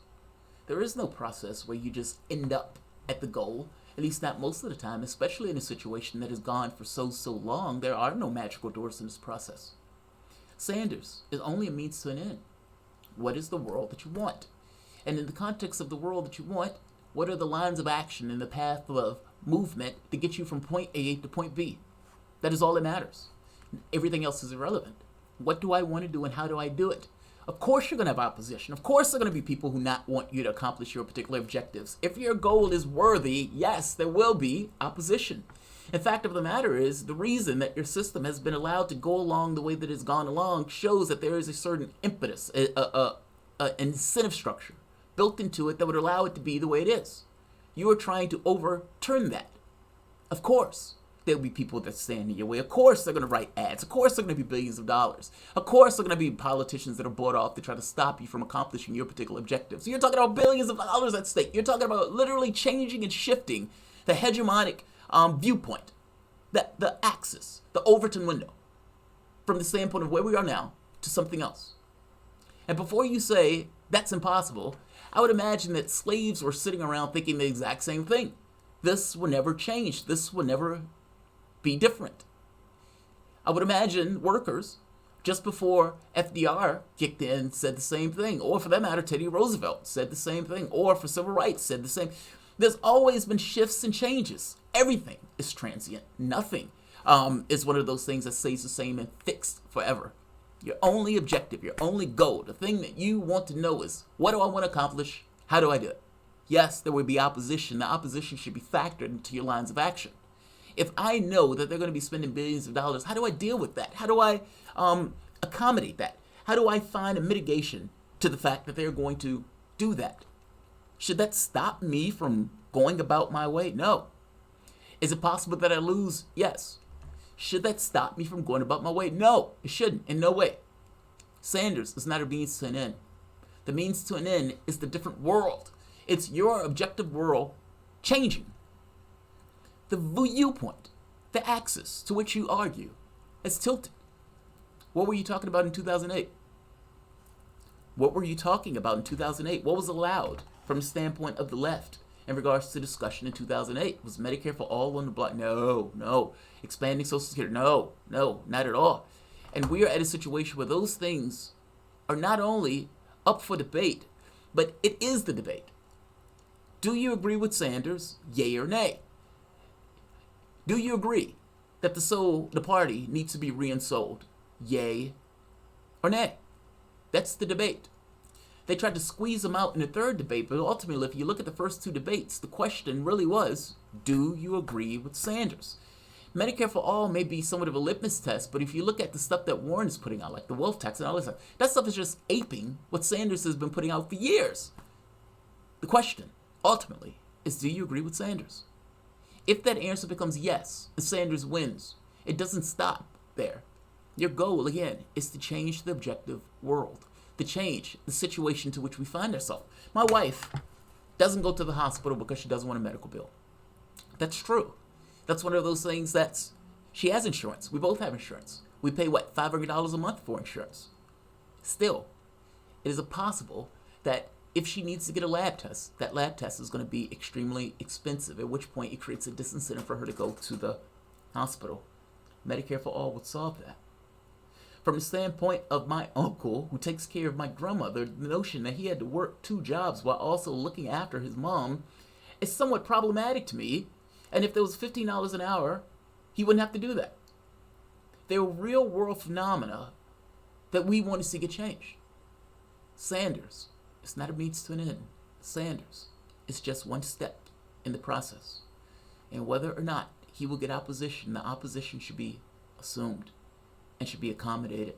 There is no process where you just end up at the goal, at least not most of the time, especially in a situation that has gone for so long. There are no magical doors in this process. Sanders is only a means to an end. What is the world that you want? And in the context of the world that you want, what are the lines of action in the path of movement to get you from point A to point B? That is all that matters. Everything else is irrelevant. What do I want to do and how do I do it? Of course you're going to have opposition. Of course there are going to be people who not want you to accomplish your particular objectives. If your goal is worthy, yes, there will be opposition. The fact of the matter is, the reason that your system has been allowed to go along the way that it's gone along shows that there is a certain impetus, an incentive structure built into it that would allow it to be the way it is. You are trying to overturn that. Of course, there'll be people that stand in your way. Of course, they're going to write ads. Of course, they're going to be billions of dollars. Of course, they're going to be politicians that are bought off to try to stop you from accomplishing your particular objectives. So you're talking about billions of dollars at stake. You're talking about literally changing and shifting the hegemonic viewpoint, the axis, the Overton window, from the standpoint of where we are now to something else. And before you say that's impossible, I would imagine that slaves were sitting around thinking the exact same thing. This will never change. This will never be different. I would imagine workers, just before FDR kicked in, said the same thing. Or for that matter, Teddy Roosevelt said the same thing. Or for civil rights, said the same. There's always been shifts and changes. Everything is transient. Nothing is one of those things that stays the same and fixed forever. Your only objective, your only goal, the thing that you want to know is, what do I want to accomplish? How do I do it? Yes, there will be opposition. The opposition should be factored into your lines of action. If I know that they're going to be spending billions of dollars, how do I deal with that? How do I accommodate that? How do I find a mitigation to the fact that they're going to do that? Should that stop me from going about my way? No. Is it possible that I lose? Yes. Should that stop me from going about my way? No, it shouldn't, in no way. Sanders is not a means to an end. The means to an end is the different world. It's your objective world changing. The viewpoint, the axis to which you argue, has tilted. What were you talking about in 2008? What were you talking about in 2008? What was allowed from the standpoint of the left in regards to discussion in 2008? Was Medicare for all on the block? No. Expanding Social Security? No, not at all. And we are at a situation where those things are not only up for debate, but it is the debate. Do you agree with Sanders? Yay or nay? Do you agree that the party needs to be re-ensouled? Yay or nay? That's the debate. They tried to squeeze them out in the third debate, but ultimately, if you look at the first two debates, the question really was, do you agree with Sanders? Medicare for all may be somewhat of a litmus test, but if you look at the stuff that Warren is putting out, like the wealth tax and all this stuff, that stuff is just aping what Sanders has been putting out for years. The question, ultimately, is do you agree with Sanders? If that answer becomes yes, and Sanders wins, it doesn't stop there. Your goal, again, is to change the objective world, to change the situation to which we find ourselves. My wife doesn't go to the hospital because she doesn't want a medical bill. That's true. That's one of those things she has insurance. We both have insurance. We pay, $500 a month for insurance. Still, it is possible that if she needs to get a lab test, that lab test is going to be extremely expensive, at which point it creates a disincentive for her to go to the hospital. Medicare for all would solve that. From the standpoint of my uncle, who takes care of my grandmother, the notion that he had to work 2 jobs while also looking after his mom is somewhat problematic to me. And if there was $15 an hour, he wouldn't have to do that. There are real world phenomena that we want to see get changed. Sanders is not a means to an end. Sanders is just one step in the process. And whether or not he will get opposition, the opposition should be assumed and should be accommodated.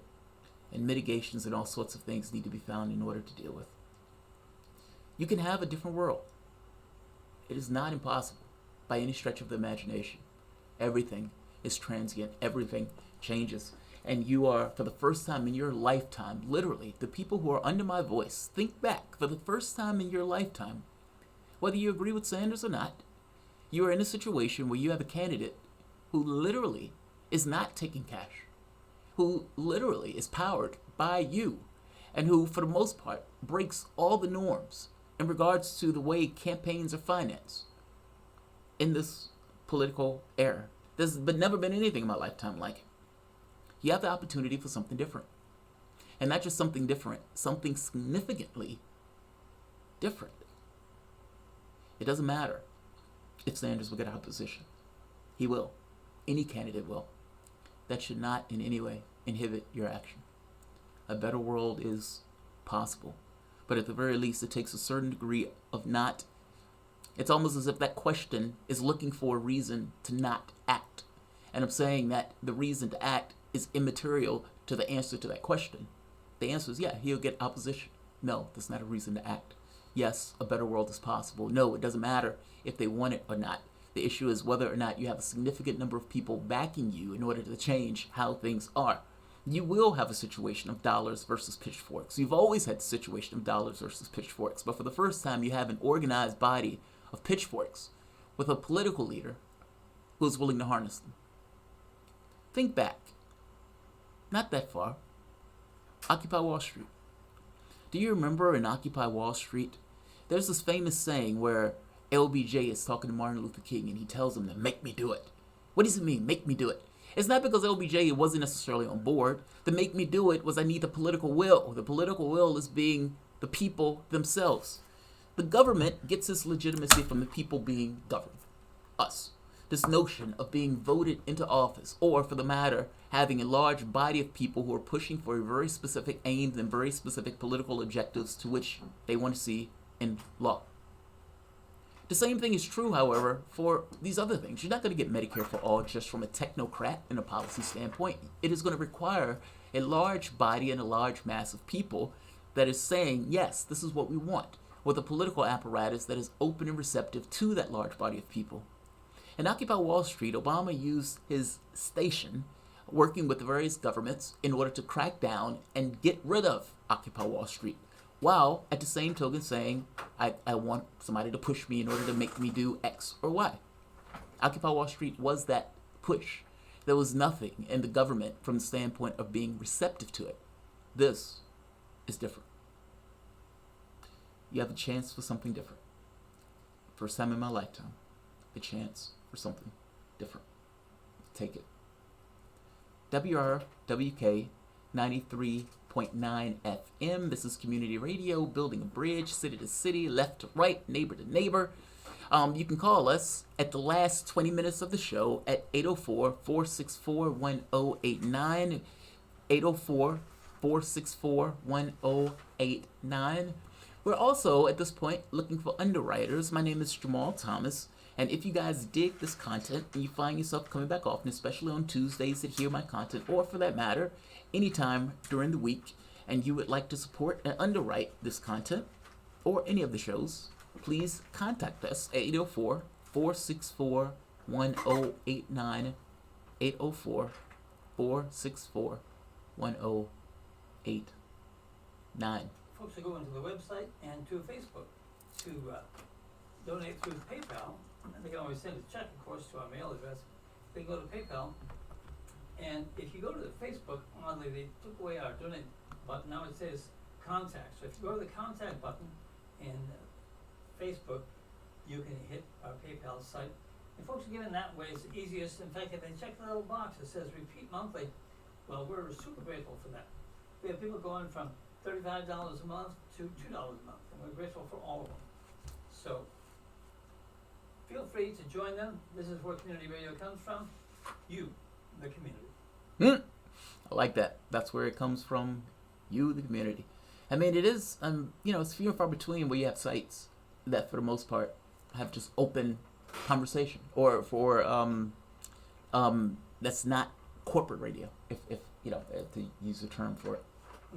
And mitigations and all sorts of things need to be found in order to deal with. You can have a different world. It is not impossible by any stretch of the imagination. Everything is transient. Everything changes. And you are, for the first time in your lifetime, literally, the people who are under my voice, think back, for the first time in your lifetime, whether you agree with Sanders or not, you are in a situation where you have a candidate who literally is not taking cash, who literally is powered by you, and who, for the most part, breaks all the norms in regards to the way campaigns are financed in this political era. There's never been anything in my lifetime like it. You have the opportunity for something different. And not just something different, something significantly different. It doesn't matter if Sanders will get opposition. He will. Any candidate will. That should not in any way inhibit your action. A better world is possible. But at the very least, it takes a certain degree of not. It's almost as if that question is looking for a reason to not act. And I'm saying that the reason to act is immaterial to the answer to that question. The answer is, yeah, he'll get opposition. No, that's not a reason to act. Yes, a better world is possible. No, it doesn't matter if they want it or not. The issue is whether or not you have a significant number of people backing you in order to change how things are. You will have a situation of dollars versus pitchforks. You've always had the situation of dollars versus pitchforks, but for the first time you have an organized body of pitchforks with a political leader who's willing to harness them. Think back. Not that far. Occupy Wall Street. Do you remember in Occupy Wall Street, there's this famous saying where LBJ is talking to Martin Luther King and he tells him to make me do it. What does it mean, make me do it? It's not because LBJ wasn't necessarily on board. The make me do it was I need the political will. The political will is being the people themselves. The government gets its legitimacy from the people being governed. Us. This notion of being voted into office, or for the matter, having a large body of people who are pushing for very specific aims and very specific political objectives to which they want to see in law. The same thing is true, however, for these other things. You're not going to get Medicare for all just from a technocrat and a policy standpoint. It is going to require a large body and a large mass of people that is saying, yes, this is what we want, with a political apparatus that is open and receptive to that large body of people. In Occupy Wall Street, Obama used his station working with the various governments in order to crack down and get rid of Occupy Wall Street, while at the same token saying, I want somebody to push me in order to make me do X or Y. Occupy Wall Street was that push. There was nothing in the government from the standpoint of being receptive to it. This is different. You have a chance for something different. First time in my lifetime, the chance for something different. Take it. WRWK 93.9 FM. This is community radio, building a bridge, city to city, left to right, neighbor to neighbor. You can call us at the last 20 minutes of the show at 804-464-1089. 804-464-1089. We're also, at this point, looking for underwriters. My name is Jamarl Thomas. And if you guys dig this content and you find yourself coming back often, especially on Tuesdays that hear my content, or for that matter, anytime during the week, and you would like to support and underwrite this content or any of the shows, please contact us at 804-464-1089, 804-464-1089. Folks are going to the website and to Facebook to donate through PayPal. They can always send a check, of course, to our mail address. They go to PayPal, and if you go to the Facebook, oddly, they took away our donate button. Now it says contact. So if you go to the contact button in Facebook, you can hit our PayPal site. And folks are giving that way. It's the easiest. In fact, if they check the little box that says repeat monthly, well, we're super grateful for that. We have people going from $35 a month to $2 a month, and we're grateful for all of them. So feel free to join them. This is where community radio comes from. You, the community. I like that. That's where it comes from. You, the community. I mean, it is, it's few and far between where you have sites that, for the most part, have just open conversation, or for that's not corporate radio, if to use a term for it.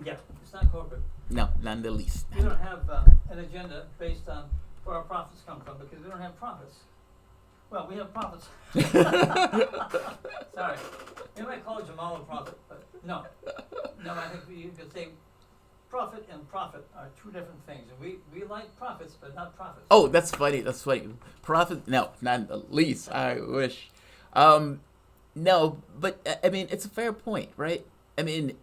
Yeah, it's not corporate. No, not in the least. We don't have an agenda based on where our profits come from, because we don't have profits. Well, we have prophets. Sorry. You might call Jamarl a prophet, but no. No, I think you could say prophet and prophet are two different things. And we like prophets, but not prophets. Oh, that's funny. That's funny. Prophet? No, not in the least. I wish. No, but I mean, it's a fair point, right? I mean,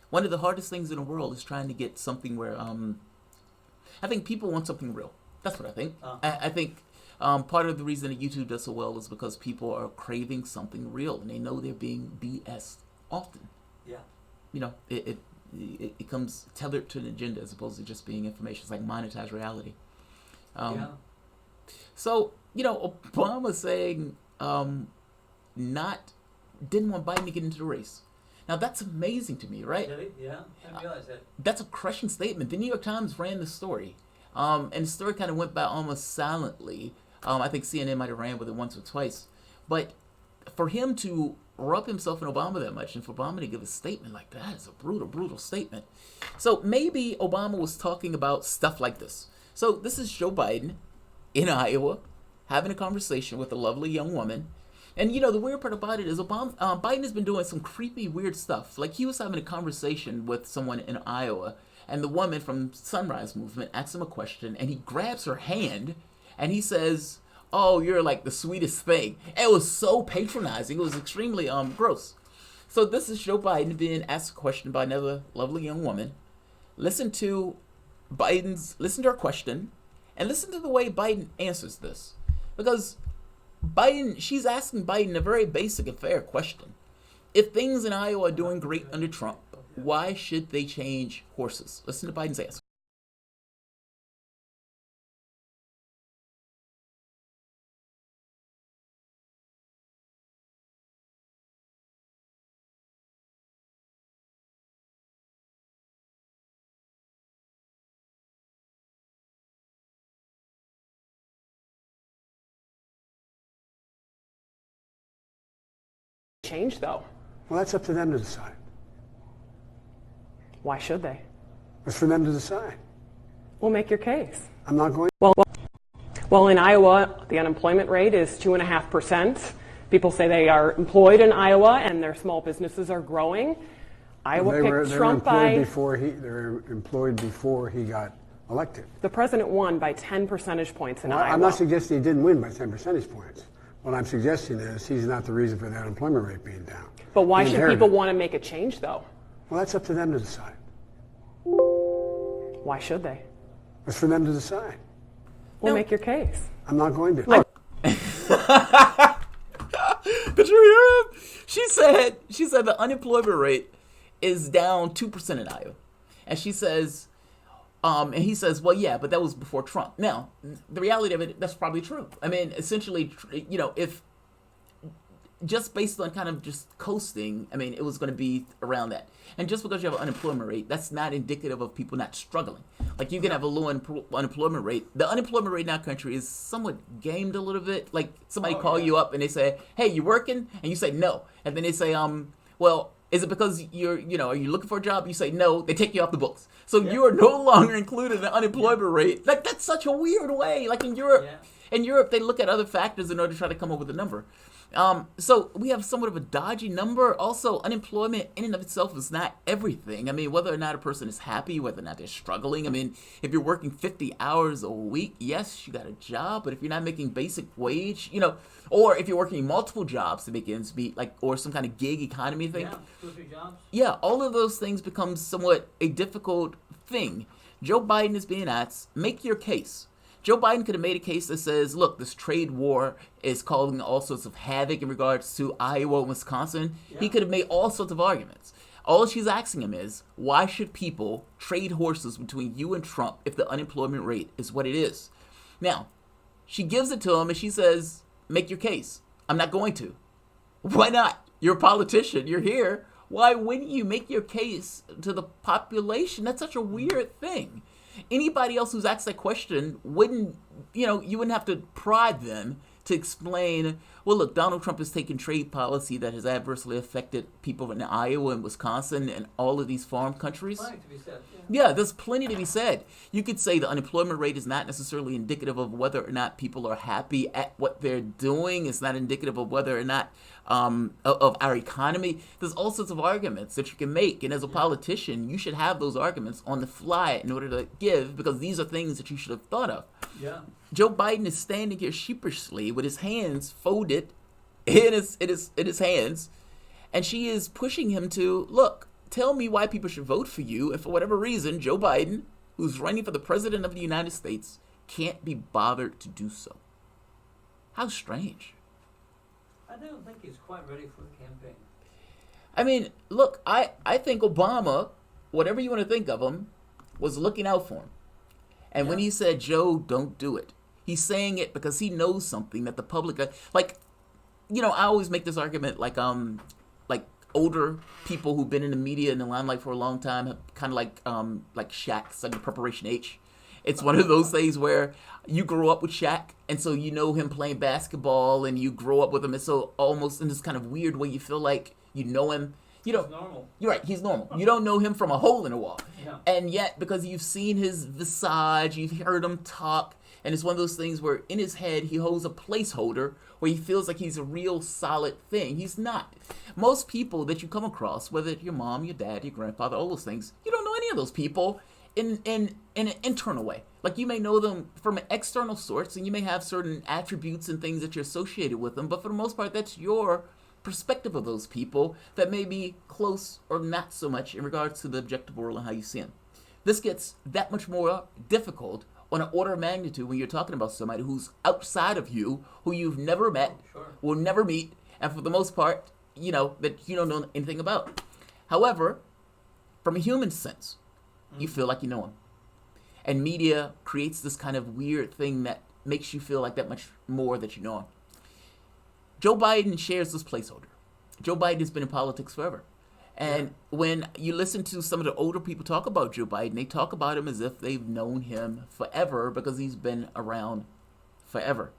one of the hardest things in the world is trying to get something where I think people want something real. That's what I think. I think part of the reason that YouTube does so well is because people are craving something real, and they know they're being BS often. Yeah. You know, it comes tethered to an agenda as opposed to just being information. It's like monetized reality. Yeah. So, you know, Obama saying didn't want Biden to get into the race. Now, that's amazing to me, right? Really? Yeah. I didn't realize that. That's a crushing statement. The New York Times ran the story. And the story kind of went by almost silently. I think CNN might have ran with it once or twice. But for him to rub himself in Obama that much, and for Obama to give a statement like that is a brutal, brutal statement. So maybe Obama was talking about stuff like this. So this is Joe Biden in Iowa having a conversation with a lovely young woman. And, you know, the weird part about it is Biden has been doing some creepy, weird stuff. Like, he was having a conversation with someone in Iowa, and the woman from Sunrise Movement asks him a question, and he grabs her hand, and he says, "Oh, you're like the sweetest thing." It was so patronizing. It was extremely gross. So this is Joe Biden being asked a question by another lovely young woman. Listen to her question, and listen to the way Biden answers this. Because she's asking Biden a very basic and fair question. If things in Iowa are doing great under Trump, why should they change horses? Listen to Biden's answer. Change, though. Well, that's up to them to decide. Why should they? It's for them to decide. Well, make your case. I'm not going. Well, in Iowa, the unemployment rate is 2.5%. People say they are employed in Iowa and their small businesses are growing. Iowa picked Trump by... They were employed before he got elected. The president won by 10 percentage points in Iowa. I'm not suggesting he didn't win by 10 percentage points. What I'm suggesting is he's not the reason for the unemployment rate being down. But why should people want to make a change, though? Well, that's up to them to decide. Why should they? It's for them to decide. Well, make your case. I'm not going to. Look. Did you hear him? She said the unemployment rate is down 2% in Iowa. And she says, and he says, well, yeah, but that was before Trump. Now, the reality of it, that's probably true. I mean, essentially, you know, if just based on kind of just coasting, I mean, it was going to be around that. And just because you have an unemployment rate, that's not indicative of people not struggling. Like, you can have a low unemployment rate. The unemployment rate in our country is somewhat gamed a little bit. Like, somebody call you up and they say, "Hey, you working?" And you say, "No." And then they say, well, is it because are you looking for a job? You say no. They take you off the books. So you are no longer included in the unemployment rate. Like, that's such a weird way. Like in Europe, they look at other factors in order to try to come up with a number. So we have somewhat of a dodgy number. Also, unemployment in and of itself is not everything. I mean, whether or not a person is happy, whether or not they're struggling. I mean, if you're working 50 hours a week, yes, you got a job. But if you're not making basic wage, or if you're working multiple jobs to make ends meet, like, or some kind of gig economy thing. Yeah, 2 or 3 jobs. Yeah, all of those things become somewhat a difficult thing. Joe Biden is being asked, make your case. Joe Biden could have made a case that says, look, this trade war is causing all sorts of havoc in regards to Iowa and Wisconsin. Yeah. He could have made all sorts of arguments. All she's asking him is, why should people trade horses between you and Trump if the unemployment rate is what it is? Now, she gives it to him and she says, make your case. I'm not going to. Why not? You're a politician. You're here. Why wouldn't you make your case to the population? That's such a weird thing. Anybody else who's asked that question wouldn't, you wouldn't have to prod them to explain well, look, Donald Trump has taken trade policy that has adversely affected people in Iowa and Wisconsin and all of these farm countries. Plenty to be said. Yeah. Yeah, there's plenty to be said. You could say the unemployment rate is not necessarily indicative of whether or not people are happy at what they're doing. It's not indicative of whether or not of our economy. There's all sorts of arguments that you can make, and as a politician, you should have those arguments on the fly in order to give, because these are things that you should have thought of. Yeah. Joe Biden is standing here sheepishly with his hands folded in his hands, and she is pushing him to, look, tell me why people should vote for you, and for whatever reason, Joe Biden, who's running for the president of the United States, can't be bothered to do so. How strange. I don't think he's quite ready for the campaign. I mean, look, I think Obama, whatever you want to think of him, was looking out for him. And when he said, Joe, don't do it, he's saying it because he knows something that the public, like, you know, I always make this argument, like older people who've been in the media and the limelight for a long time, have kind of like Shaq's like the Preparation H. It's one of those things where you grow up with Shaq, and so you know him playing basketball, and you grow up with him, and so almost in this kind of weird way, you feel like you know him. You don't. He's normal. You're right. He's normal. You don't know him from a hole in the wall. Yeah. And yet, because you've seen his visage, you've heard him talk, and it's one of those things where in his head he holds a placeholder where he feels like he's a real solid thing. He's not. Most people that you come across, whether it's your mom, your dad, your grandfather, all those things, you don't know any of those people in an internal way. Like, you may know them from an external source, and you may have certain attributes and things that you're associated with them, but for the most part, that's your perspective of those people that may be close or not so much in regards to the objective world and how you see them. This gets that much more difficult on an order of magnitude when you're talking about somebody who's outside of you, who you've never met, will never meet, and for the most part, you know, that you don't know anything about. However, from a human sense, you feel like you know him. And media creates this kind of weird thing that makes you feel like that much more that you know him. Joe Biden shares this placeholder. Joe Biden has been in politics forever. And when you listen to some of the older people talk about Joe Biden, they talk about him as if they've known him forever because he's been around forever.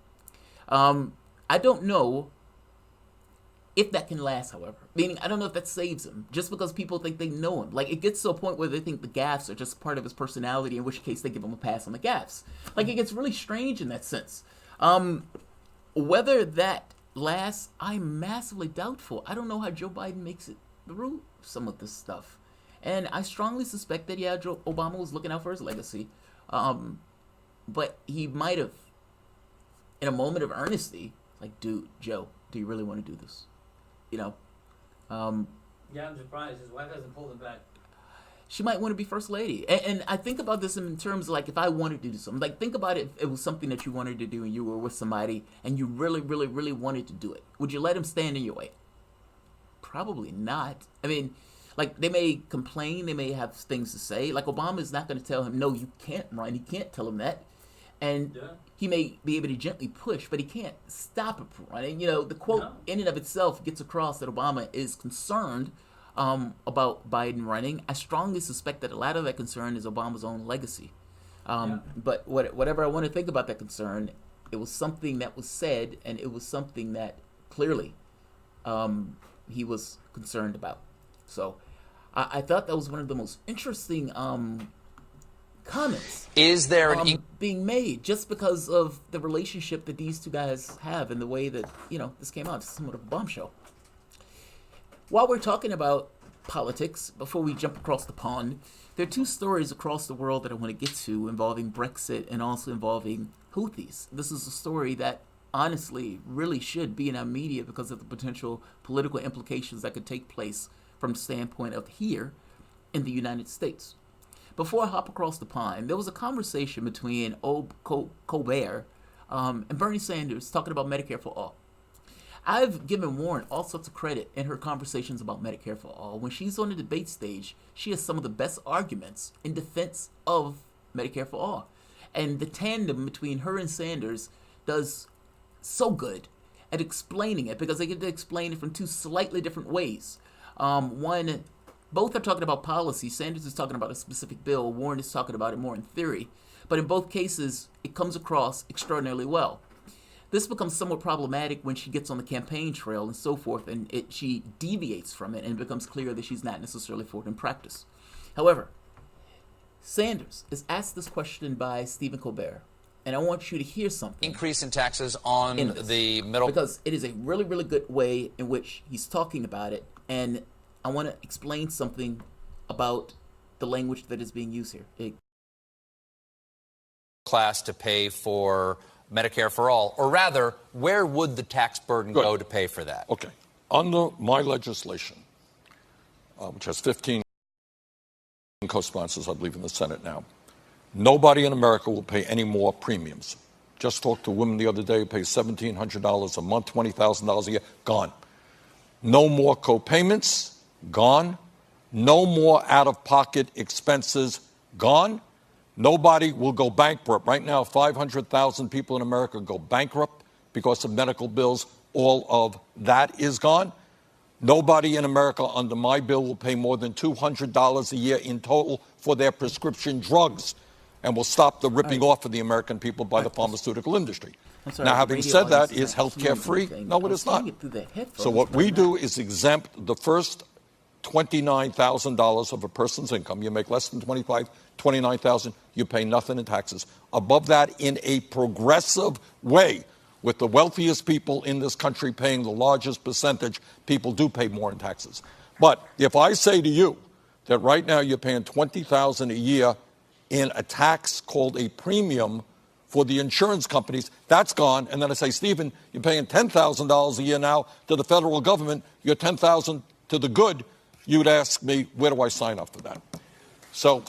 I don't know if that can last, however. Meaning, I don't know if that saves him, just because people think they know him. Like, it gets to a point where they think the gaffes are just part of his personality, in which case they give him a pass on the gaffes. Like, it gets really strange in that sense. Whether that lasts, I'm massively doubtful. I don't know how Joe Biden makes it through some of this stuff. And I strongly suspect that, yeah, Joe Obama was looking out for his legacy. But he might have, in a moment of earnesty, like, dude, Joe, do you really want to do this? You know? Yeah, I'm surprised his wife hasn't pulled him back. She might want to be first lady. And I think about this in terms of, like, if I wanted to do something. Like, think about it if it was something that you wanted to do and you were with somebody and you really, really, really wanted to do it. Would you let him stand in your way? Probably not. I mean, like, they may complain. They may have things to say. Like, Obama is not going to tell him, no, you can't run. He can't tell him that. And he may be able to gently push, but he can't stop him from running. You know, the quote in and of itself gets across that Obama is concerned about Biden running. I strongly suspect that a lot of that concern is Obama's own legacy. But whatever I want to think about that concern, it was something that was said, and it was something that clearly he was concerned about. So I thought that was one of the most interesting comments Is there being made, just because of the relationship that these two guys have and the way that, you know, this came out. It's somewhat of a bombshell. While we're talking about politics, before we jump across the pond, there are two stories across the world that I want to get to involving Brexit and also involving Houthis. This is a story that honestly really should be in our media because of the potential political implications that could take place from the standpoint of here in the United States. Before I hop across the pond, there was a conversation between Colbert and Bernie Sanders talking about Medicare for all. I've given Warren all sorts of credit in her conversations about Medicare for all. When she's on the debate stage, she has some of the best arguments in defense of Medicare for all. And the tandem between her and Sanders does so good at explaining it, because they get to explain it from two slightly different ways. Both are talking about policy. Sanders is talking about a specific bill. Warren is talking about it more in theory. But in both cases, it comes across extraordinarily well. This becomes somewhat problematic when she gets on the campaign trail and so forth, and she deviates from it, and it becomes clear that she's not necessarily for it in practice. However, Sanders is asked this question by Stephen Colbert, and I want you to hear something. Increase in taxes on the middle. Because it is a really, really good way in which he's talking about it, and I want to explain something about the language that is being used here. Class to pay for Medicare for all, or rather, where would the tax burden go to pay for that? Okay. Under my legislation, which has 15 co-sponsors, I believe, in the Senate now, nobody in America will pay any more premiums. Just talked to a woman the other day who pays $1,700 a month, $20,000 a year, gone. No more co-payments, gone. No more out-of-pocket expenses, gone. Nobody will go bankrupt. Right now, 500,000 people in America go bankrupt because of medical bills. All of that is gone. Nobody in America under my bill will pay more than $200 a year in total for their prescription drugs, and will stop the ripping off of the American people by the pharmaceutical industry. Now, having said that, is health care free? No, it is not. So what we do is exempt the first $29,000 of a person's income. You make less than $29,000, you pay nothing in taxes. Above that, in a progressive way, with the wealthiest people in this country paying the largest percentage, people do pay more in taxes. But if I say to you that right now you're paying $20,000 a year in a tax called a premium for the insurance companies, that's gone. And then I say, Stephen, you're paying $10,000 a year now to the federal government, you're $10,000 to the good. You'd ask me, where do I sign up for that? So,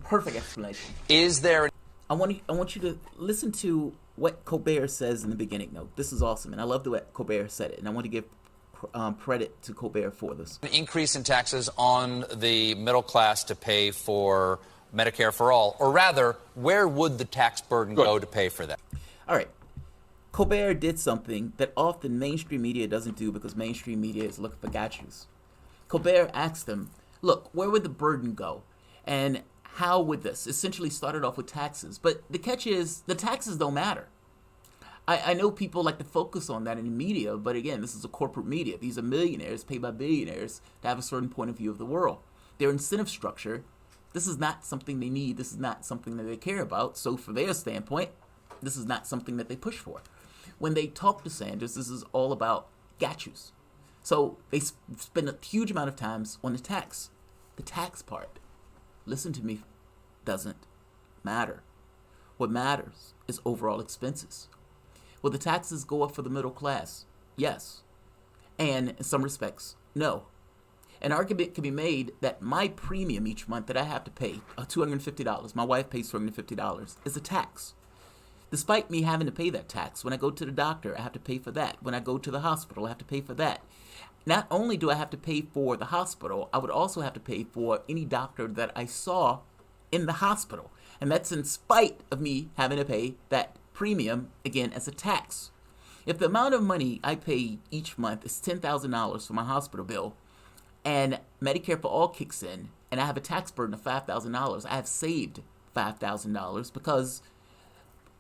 perfect explanation. Is there? I want you to listen to what Colbert says in the beginning. No, this is awesome, and I love the way Colbert said it, and I want to give credit to Colbert for this. An increase in taxes on the middle class to pay for Medicare for all, or rather, where would the tax burden go to pay for that? All right. Colbert did something that often mainstream media doesn't do because mainstream media is looking for gotchas. Colbert asked them, look, where would the burden go? And how would this? Essentially started off with taxes. But the catch is, the taxes don't matter. I know people like to focus on that in the media, but again, this is a corporate media. These are millionaires paid by billionaires to have a certain point of view of the world. Their incentive structure, this is not something they need. This is not something that they care about. So from their standpoint, this is not something that they push for. When they talk to Sanders, this is all about gotchas. So they spend a huge amount of time on the tax part. Listen to me, doesn't matter. What matters is overall expenses. Will the taxes go up for the middle class? Yes. And in some respects, no. An argument can be made that my premium each month that I have to pay, $250, my wife pays $250, is a tax. Despite me having to pay that tax, when I go to the doctor, I have to pay for that. When I go to the hospital, I have to pay for that. Not only do I have to pay for the hospital, I would also have to pay for any doctor that I saw in the hospital. And that's in spite of me having to pay that premium, again, as a tax. If the amount of money I pay each month is $10,000 for my hospital bill, and Medicare for All kicks in, and I have a tax burden of $5,000, I have saved $5,000 because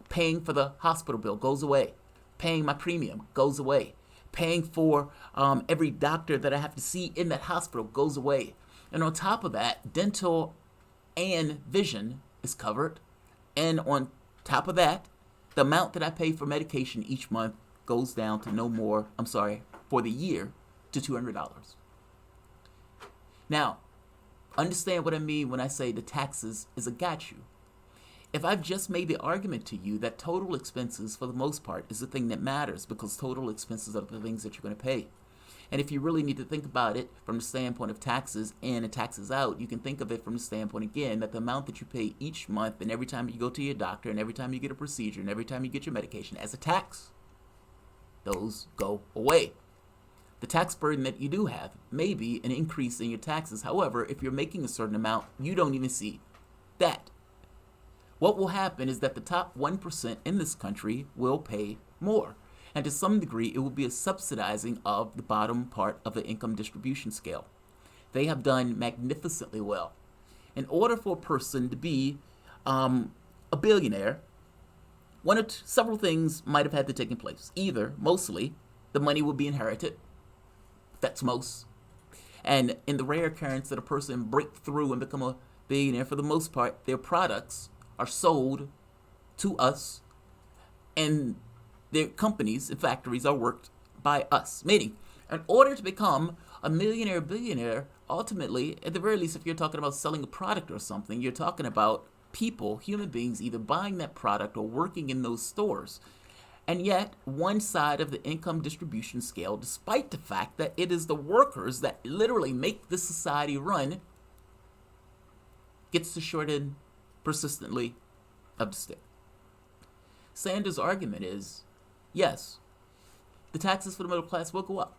paying for the hospital bill goes away. Paying my premium goes away. Paying for every doctor that I have to see in that hospital goes away. And on top of that, dental and vision is covered. And on top of that, the amount that I pay for medication each month goes down to no more, for the year, to $200. Now, understand what I mean when I say the taxes is a gotcha. If I've just made the argument to you that total expenses, for the most part, is the thing that matters because total expenses are the things that you're going to pay. And if you really need to think about it from the standpoint of taxes in and taxes out, you can think of it from the standpoint, again, that the amount that you pay each month and every time you go to your doctor and every time you get a procedure and every time you get your medication as a tax, those go away. The tax burden that you do have may be an increase in your taxes. However, if you're making a certain amount, you don't even see that. What will happen is that the top 1% in this country will pay more. And to some degree, it will be a subsidizing of the bottom part of the income distribution scale. They have done magnificently well. In order for a person to be a billionaire, several things might have had to take place. Either, mostly, the money would be inherited. That's most. And in the rare occurrence that a person break through and become a billionaire, for the most part, their products are sold to us, and their companies and factories are worked by us. Meaning, in order to become a millionaire, billionaire, ultimately, at the very least, if you're talking about selling a product or something, you're talking about people, human beings, either buying that product or working in those stores. And yet, one side of the income distribution scale, despite the fact that it is the workers that literally make this society run, gets the short end persistently of the stick. Sanders' argument is, yes, the taxes for the middle class will go up.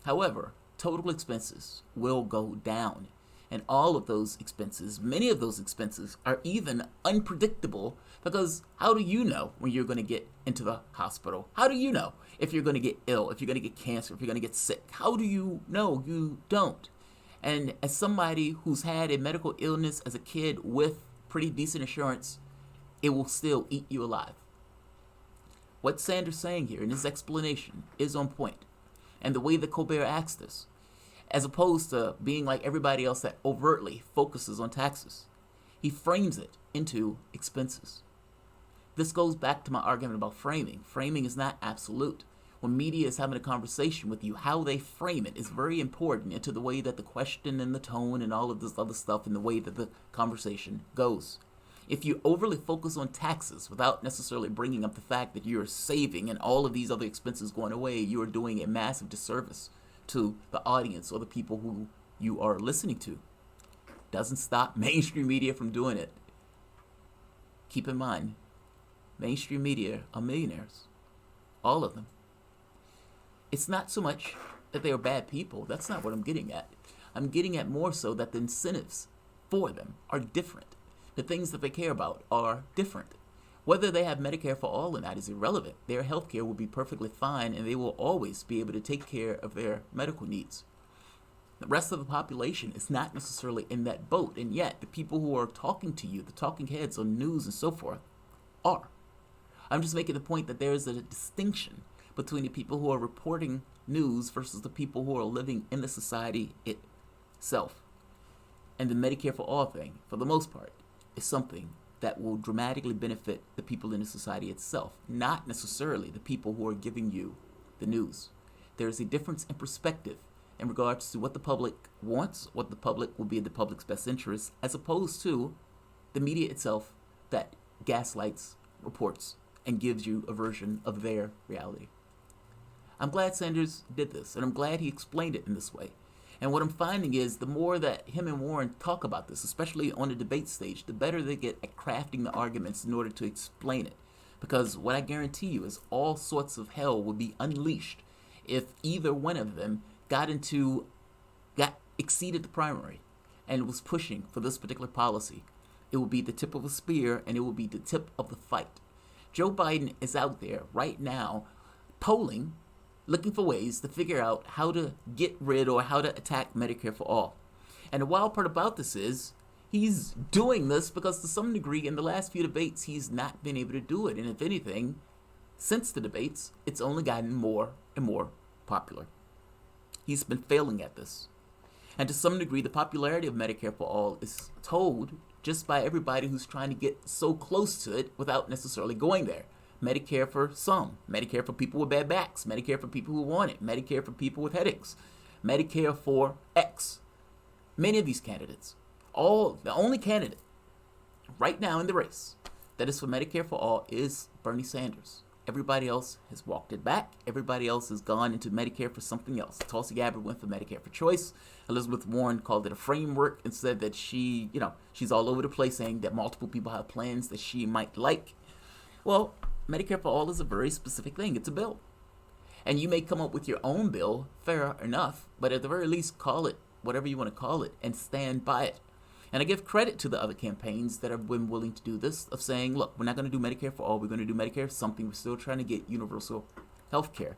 However, total expenses will go down. And all of those expenses, many of those expenses, are even unpredictable, because how do you know when you're going to get into the hospital? How do you know if you're going to get ill, if you're going to get cancer, if you're going to get sick? How do you know? You don't. And as somebody who's had a medical illness as a kid with pretty decent insurance, it will still eat you alive. What Sanders is saying here in his explanation is on point. And the way that Colbert asked this, as opposed to being like everybody else that overtly focuses on taxes, he frames it into expenses. This goes back to my argument about framing. Framing is not absolute. When media is having a conversation with you, how they frame it is very important into the way that the question and the tone and all of this other stuff and the way that the conversation goes. If you overly focus on taxes without necessarily bringing up the fact that you're saving and all of these other expenses going away, you are doing a massive disservice to the audience or the people who you are listening to. Doesn't stop mainstream media from doing it. Keep in mind, mainstream media are millionaires. All of them. It's not so much that they are bad people. That's not what I'm getting at. I'm getting at more so that the incentives for them are different. The things that they care about are different. Whether they have Medicare for all or not is irrelevant. Their health care will be perfectly fine, and they will always be able to take care of their medical needs. The rest of the population is not necessarily in that boat, and yet the people who are talking to you, the talking heads on news and so forth, are. I'm just making the point that there is a distinction between the people who are reporting news versus the people who are living in the society itself. And the Medicare for all thing, for the most part, is something that will dramatically benefit the people in the society itself, not necessarily the people who are giving you the news. There is a difference in perspective in regards to what the public wants, what the public will be in the public's best interest, as opposed to the media itself that gaslights, reports, and gives you a version of their reality. I'm glad Sanders did this, and I'm glad he explained it in this way. And what I'm finding is the more that him and Warren talk about this, especially on the debate stage, the better they get at crafting the arguments in order to explain it. Because what I guarantee you is all sorts of hell would be unleashed if either one of them exceeded the primary and was pushing for this particular policy. It will be the tip of a spear, and it will be the tip of the fight. Joe Biden is out there right now polling, looking for ways to figure out how to get rid or how to attack Medicare for all. And the wild part about this is he's doing this because to some degree in the last few debates he's not been able to do it. And if anything, since the debates, it's only gotten more and more popular. He's been failing at this. And to some degree, the popularity of Medicare for all is told just by everybody who's trying to get so close to it without necessarily going there. Medicare for some, Medicare for people with bad backs, Medicare for people who want it, Medicare for people with headaches, Medicare for X. Many of these candidates, the only candidate right now in the race that is for Medicare for all is Bernie Sanders. Everybody else has walked it back. Everybody else has gone into Medicare for something else. Tulsi Gabbard went for Medicare for choice. Elizabeth Warren called it a framework and said that she's all over the place saying that multiple people have plans that she might like. Well, Medicare for all is a very specific thing. It's a bill. And you may come up with your own bill, fair enough, but at the very least call it whatever you want to call it and stand by it. And I give credit to the other campaigns that have been willing to do this, of saying, look, we're not going to do Medicare for all, we're going to do Medicare for something, we're still trying to get universal health care.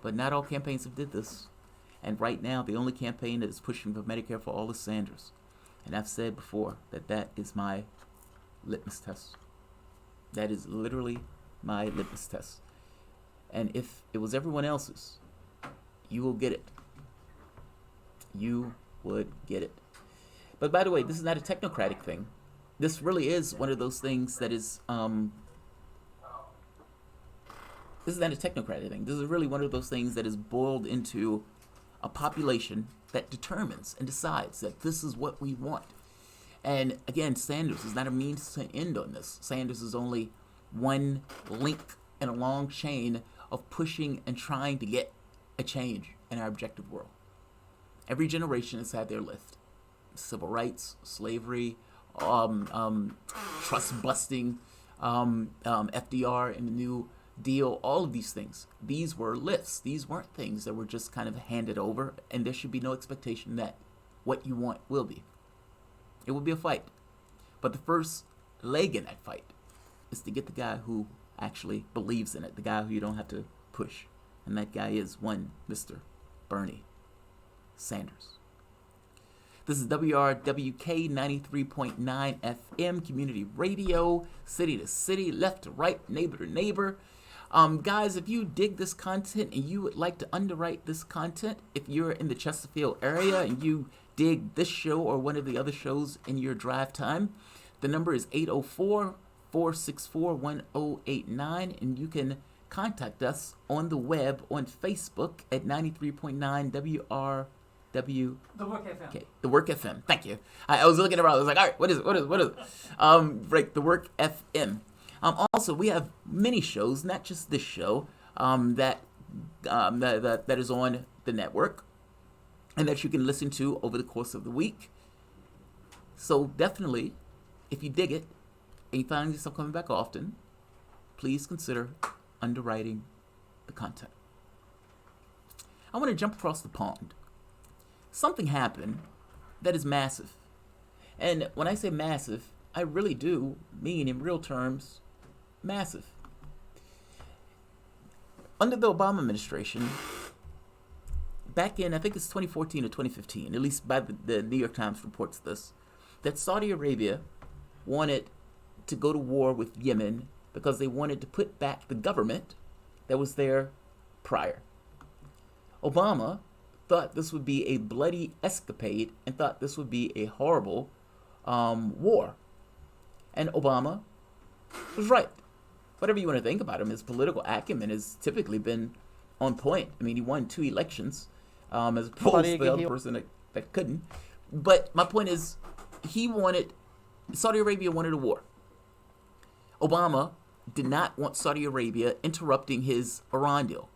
But not all campaigns have did this. And right now, the only campaign that is pushing for Medicare for all is Sanders. And I've said before that that is my litmus test. That is literally my litmus test. And if it was everyone else's, you will get it. You would get it. But by the way, this is not a technocratic thing. This really is one of those things that is, this is not a technocratic thing. This is really one of those things that is boiled into a population that determines and decides that this is what we want. And again, Sanders is not a means to end on this. Sanders is only one link in a long chain of pushing and trying to get a change in our objective world. Every generation has had their lift. Civil rights, slavery, trust busting, FDR and the New Deal, all of these things. These were lifts. These weren't things that were just kind of handed over, and there should be no expectation that what you want will be. It will be a fight. But the first leg in that fight is to get the guy who actually believes in it, the guy who you don't have to push. And that guy is one Mr. Bernie Sanders. This is WRWK 93.9 FM, community radio, city to city, left to right, neighbor to neighbor. Guys, if you dig this content and you would like to underwrite this content, if you're in the Chesterfield area and you dig this show or one of the other shows in your drive time, the number is 804-464-1089, and you can contact us on the web on Facebook at 93.9 WRW. The Work FM. Okay, the Work FM. Thank you. I was looking around. I was like, all right, what is it? Right, the Work FM. Also, we have many shows, not just this show, that is on the network, and that you can listen to over the course of the week. So definitely, if you dig it and you find yourself coming back often, please consider underwriting the content. I want to jump across the pond. Something happened that is massive. And when I say massive, I really do mean in real terms, massive. Under the Obama administration, back in, I think it's 2014 or 2015, at least by the New York Times reports this, that Saudi Arabia wanted to go to war with Yemen because they wanted to put back the government that was there prior. Obama thought this would be a bloody escapade and thought this would be a horrible war. And Obama was right. Whatever you want to think about him, his political acumen has typically been on point. I mean, he won 2 elections as opposed to the other person that couldn't. But my point is, Saudi Arabia wanted a war. Obama did not want Saudi Arabia interrupting his Iran deal,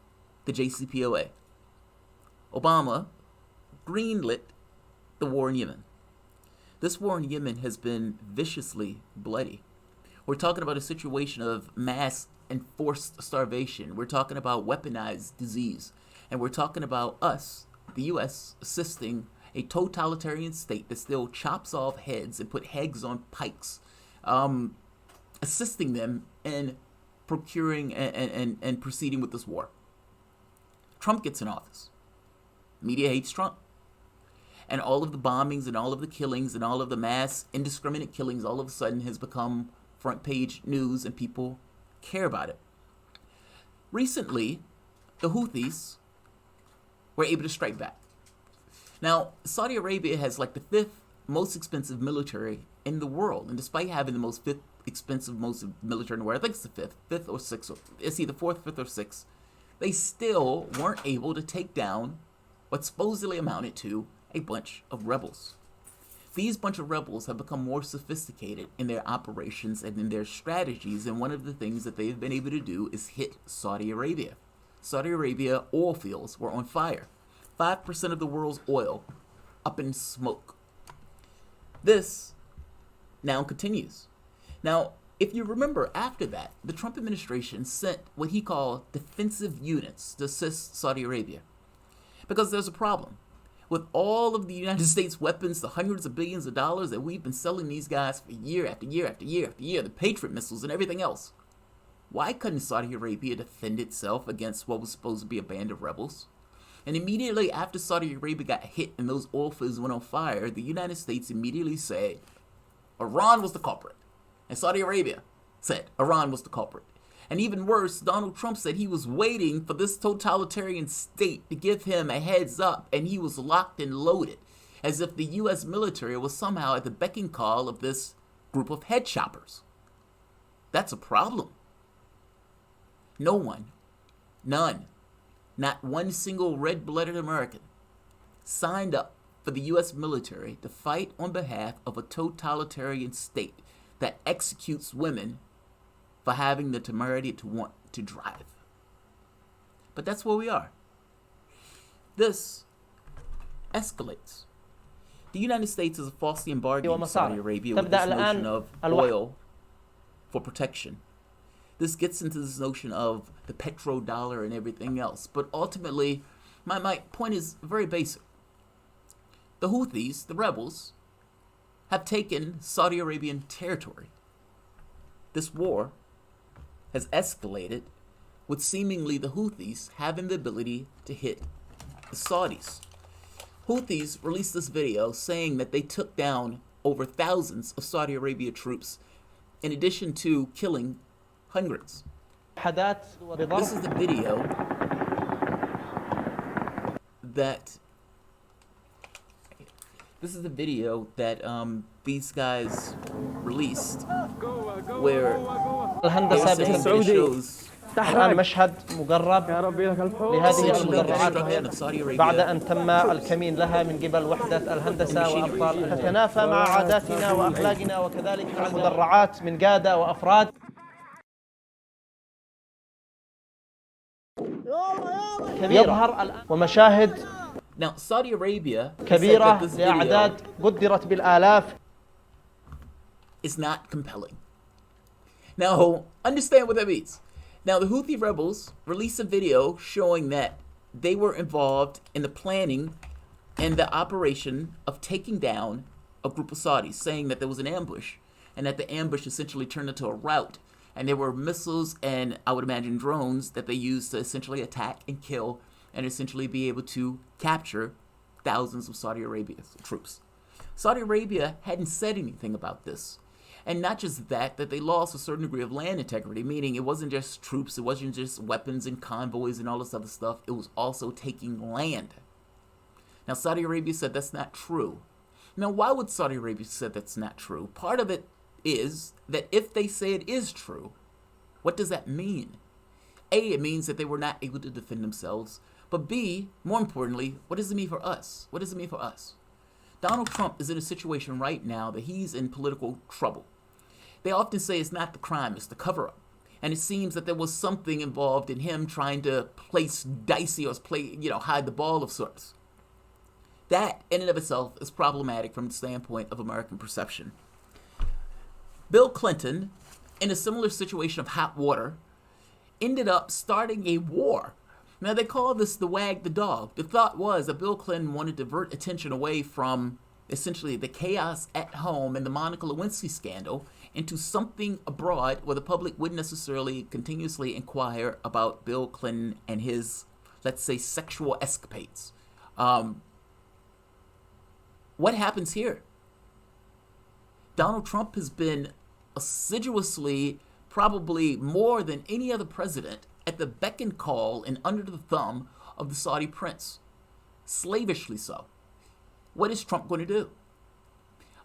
the JCPOA. Obama greenlit the war in Yemen. This war in Yemen has been viciously bloody. We're talking about a situation of mass and forced starvation. We're talking about weaponized disease. And we're talking about us, the U.S., assisting a totalitarian state that still chops off heads and put heads on pikes, assisting them in procuring and proceeding with this war. Trump gets in office. Media hates Trump. And all of the bombings and all of the killings and all of the mass indiscriminate killings all of a sudden has become front page news and people care about it. Recently, the Houthis were able to strike back. Now, Saudi Arabia has like the 5th most expensive military in the world. And despite having the most expensive military in the world, I think it's the 5th or 6th, it's either 4th, 5th, or 6th, they still weren't able to take down what supposedly amounted to a bunch of rebels. These bunch of rebels have become more sophisticated in their operations and in their strategies, and one of the things that they've been able to do is hit Saudi Arabia. Saudi Arabia oil fields were on fire. 5% of the world's oil up in smoke. This now continues. Now, if you remember, after that, the Trump administration sent what he called defensive units to assist Saudi Arabia. Because there's a problem. With all of the United States weapons, the hundreds of billions of dollars that we've been selling these guys for year after year after year after year, the Patriot missiles and everything else, why couldn't Saudi Arabia defend itself against what was supposed to be a band of rebels? And immediately after Saudi Arabia got hit and those oil fields went on fire, the United States immediately said Iran was the culprit. And Saudi Arabia said Iran was the culprit. And even worse, Donald Trump said he was waiting for this totalitarian state to give him a heads up, and he was locked and loaded, as if the U.S. military was somehow at the beck and call of this group of head choppers. That's a problem. No one, none, not one single red-blooded American signed up for the U.S. military to fight on behalf of a totalitarian state that executes women for having the temerity to want to drive. But that's where we are. This escalates. The United States is falsely embargoing Saudi Arabia with this notion of oil for protection. This gets into this notion of the petrodollar and everything else. But ultimately, my point is very basic. The Houthis, the rebels, have taken Saudi Arabian territory. This war has escalated with seemingly the Houthis having the ability to hit the Saudis. Houthis released this video saying that they took down over thousands of Saudi Arabia troops in addition to killing hundreds. This is the video that these guys released, where it shows الآن مشهد مقرب لهذه المدرعات بعد أن تم الكمين لها من قبل وحدة الهندسة وأبطال تتنافى مع عاداتنا وأخلاقنا وكذلك مع المدرعات من قادة وأفراد يظهر الآن ومشاهد Now, Saudi Arabia كبيرة لأعداد قدرت بالآلاف is not compelling. Now, understand what that means. Now, the Houthi rebels released a video showing that they were involved in the planning and the operation of taking down a group of Saudis, saying that there was an ambush, and that the ambush essentially turned into a rout. And there were missiles and, I would imagine, drones that they used to essentially attack and kill and essentially be able to capture thousands of Saudi Arabia's troops. Saudi Arabia hadn't said anything about this. And not just that they lost a certain degree of land integrity, meaning it wasn't just troops, it wasn't just weapons and convoys and all this other stuff, it was also taking land. Now, Saudi Arabia said that's not true. Now, why would Saudi Arabia say that's not true? Part of it is that if they say it is true, what does that mean? A, it means that they were not able to defend themselves. But B, more importantly, what does it mean for us? What does it mean for us? Donald Trump is in a situation right now that he's in political trouble. They often say it's not the crime, it's the cover-up. And it seems that there was something involved in him trying to place dicey or hide the ball of sorts. That, in and of itself, is problematic from the standpoint of American perception. Bill Clinton, in a similar situation of hot water, ended up starting a war. Now, they call this the wag the dog. The thought was that Bill Clinton wanted to divert attention away from essentially the chaos at home and the Monica Lewinsky scandal into something abroad where the public wouldn't necessarily continuously inquire about Bill Clinton and his, let's say, sexual escapades. What happens here? Donald Trump has been assiduously, probably more than any other president, at the beck and call and under the thumb of the Saudi prince. Slavishly so. What is Trump going to do?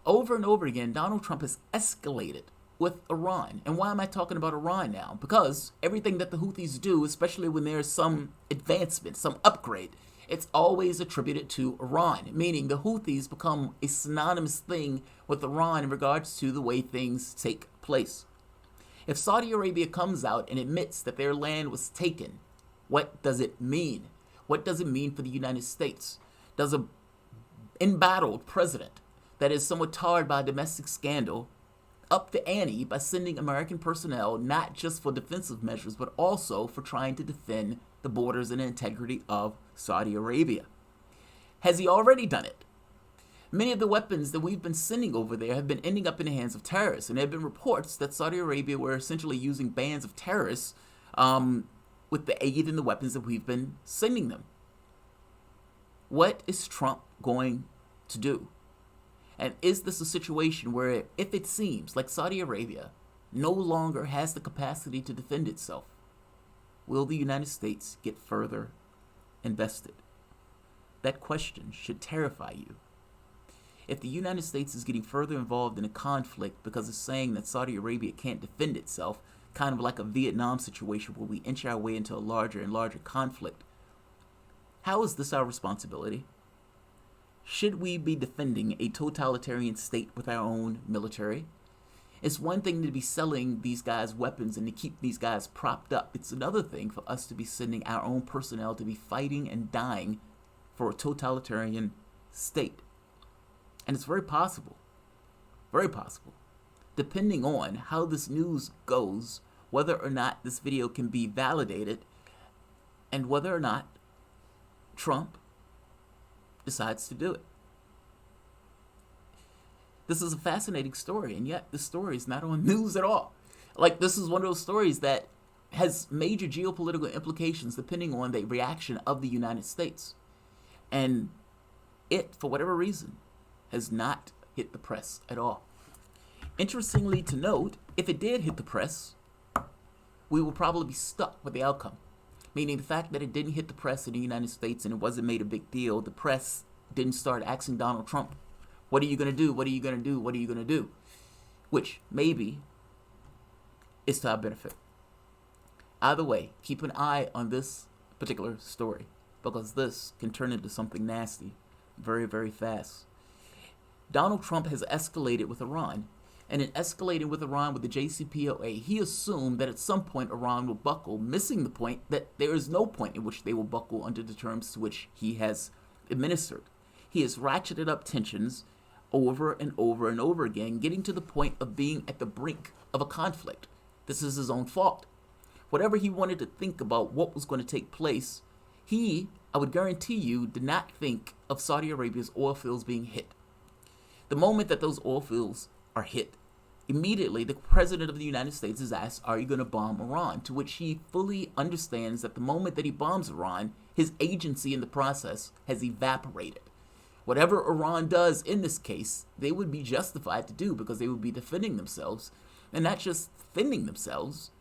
Over and over again, Donald Trump has escalated with Iran. And why am I talking about Iran now? Because everything that the Houthis do, especially when there's some advancement, some upgrade, it's always attributed to Iran, meaning the Houthis become a synonymous thing with Iran in regards to the way things take place. If Saudi Arabia comes out and admits that their land was taken, what does it mean? What does it mean for the United States? Does an embattled president that is somewhat tarred by a domestic scandal up the ante by sending American personnel not just for defensive measures, but also for trying to defend the borders and integrity of Saudi Arabia? Has he already done it? Many of the weapons that we've been sending over there have been ending up in the hands of terrorists, and there have been reports that Saudi Arabia were essentially using bands of terrorists with the aid and the weapons that we've been sending them. What is Trump going to do? And is this a situation where, if it seems like Saudi Arabia no longer has the capacity to defend itself, will the United States get further invested? That question should terrify you. If the United States is getting further involved in a conflict because it's saying that Saudi Arabia can't defend itself, kind of like a Vietnam situation where we inch our way into a larger and larger conflict, how is this our responsibility? Should we be defending a totalitarian state with our own military? It's one thing to be selling these guys weapons and to keep these guys propped up. It's another thing for us to be sending our own personnel to be fighting and dying for a totalitarian state. And it's very possible, depending on how this news goes, whether or not this video can be validated and whether or not Trump decides to do it. This is a fascinating story, and yet this story is not on news at all. Like, this is one of those stories that has major geopolitical implications depending on the reaction of the United States. And it, for whatever reason, has not hit the press at all. Interestingly to note, if it did hit the press, we will probably be stuck with the outcome. Meaning the fact that it didn't hit the press in the United States and it wasn't made a big deal, the press didn't start asking Donald Trump, what are you going to do? What are you going to do? What are you going to do? Which maybe is to our benefit. Either way, keep an eye on this particular story because this can turn into something nasty very, very fast. Donald Trump has escalated with Iran. And in escalating with Iran with the JCPOA, he assumed that at some point Iran will buckle, missing the point that there is no point in which they will buckle under the terms to which he has administered. He has ratcheted up tensions over and over and over again, getting to the point of being at the brink of a conflict. This is his own fault. Whatever he wanted to think about what was going to take place, he, I would guarantee you, did not think of Saudi Arabia's oil fields being hit. The moment that those oil fields are hit, immediately the president of the United States is asked, are you going to bomb Iran? To which he fully understands that the moment that he bombs Iran, his agency in the process has evaporated. Whatever Iran does in this case, they would be justified to do because they would be defending themselves. And not just defending themselves.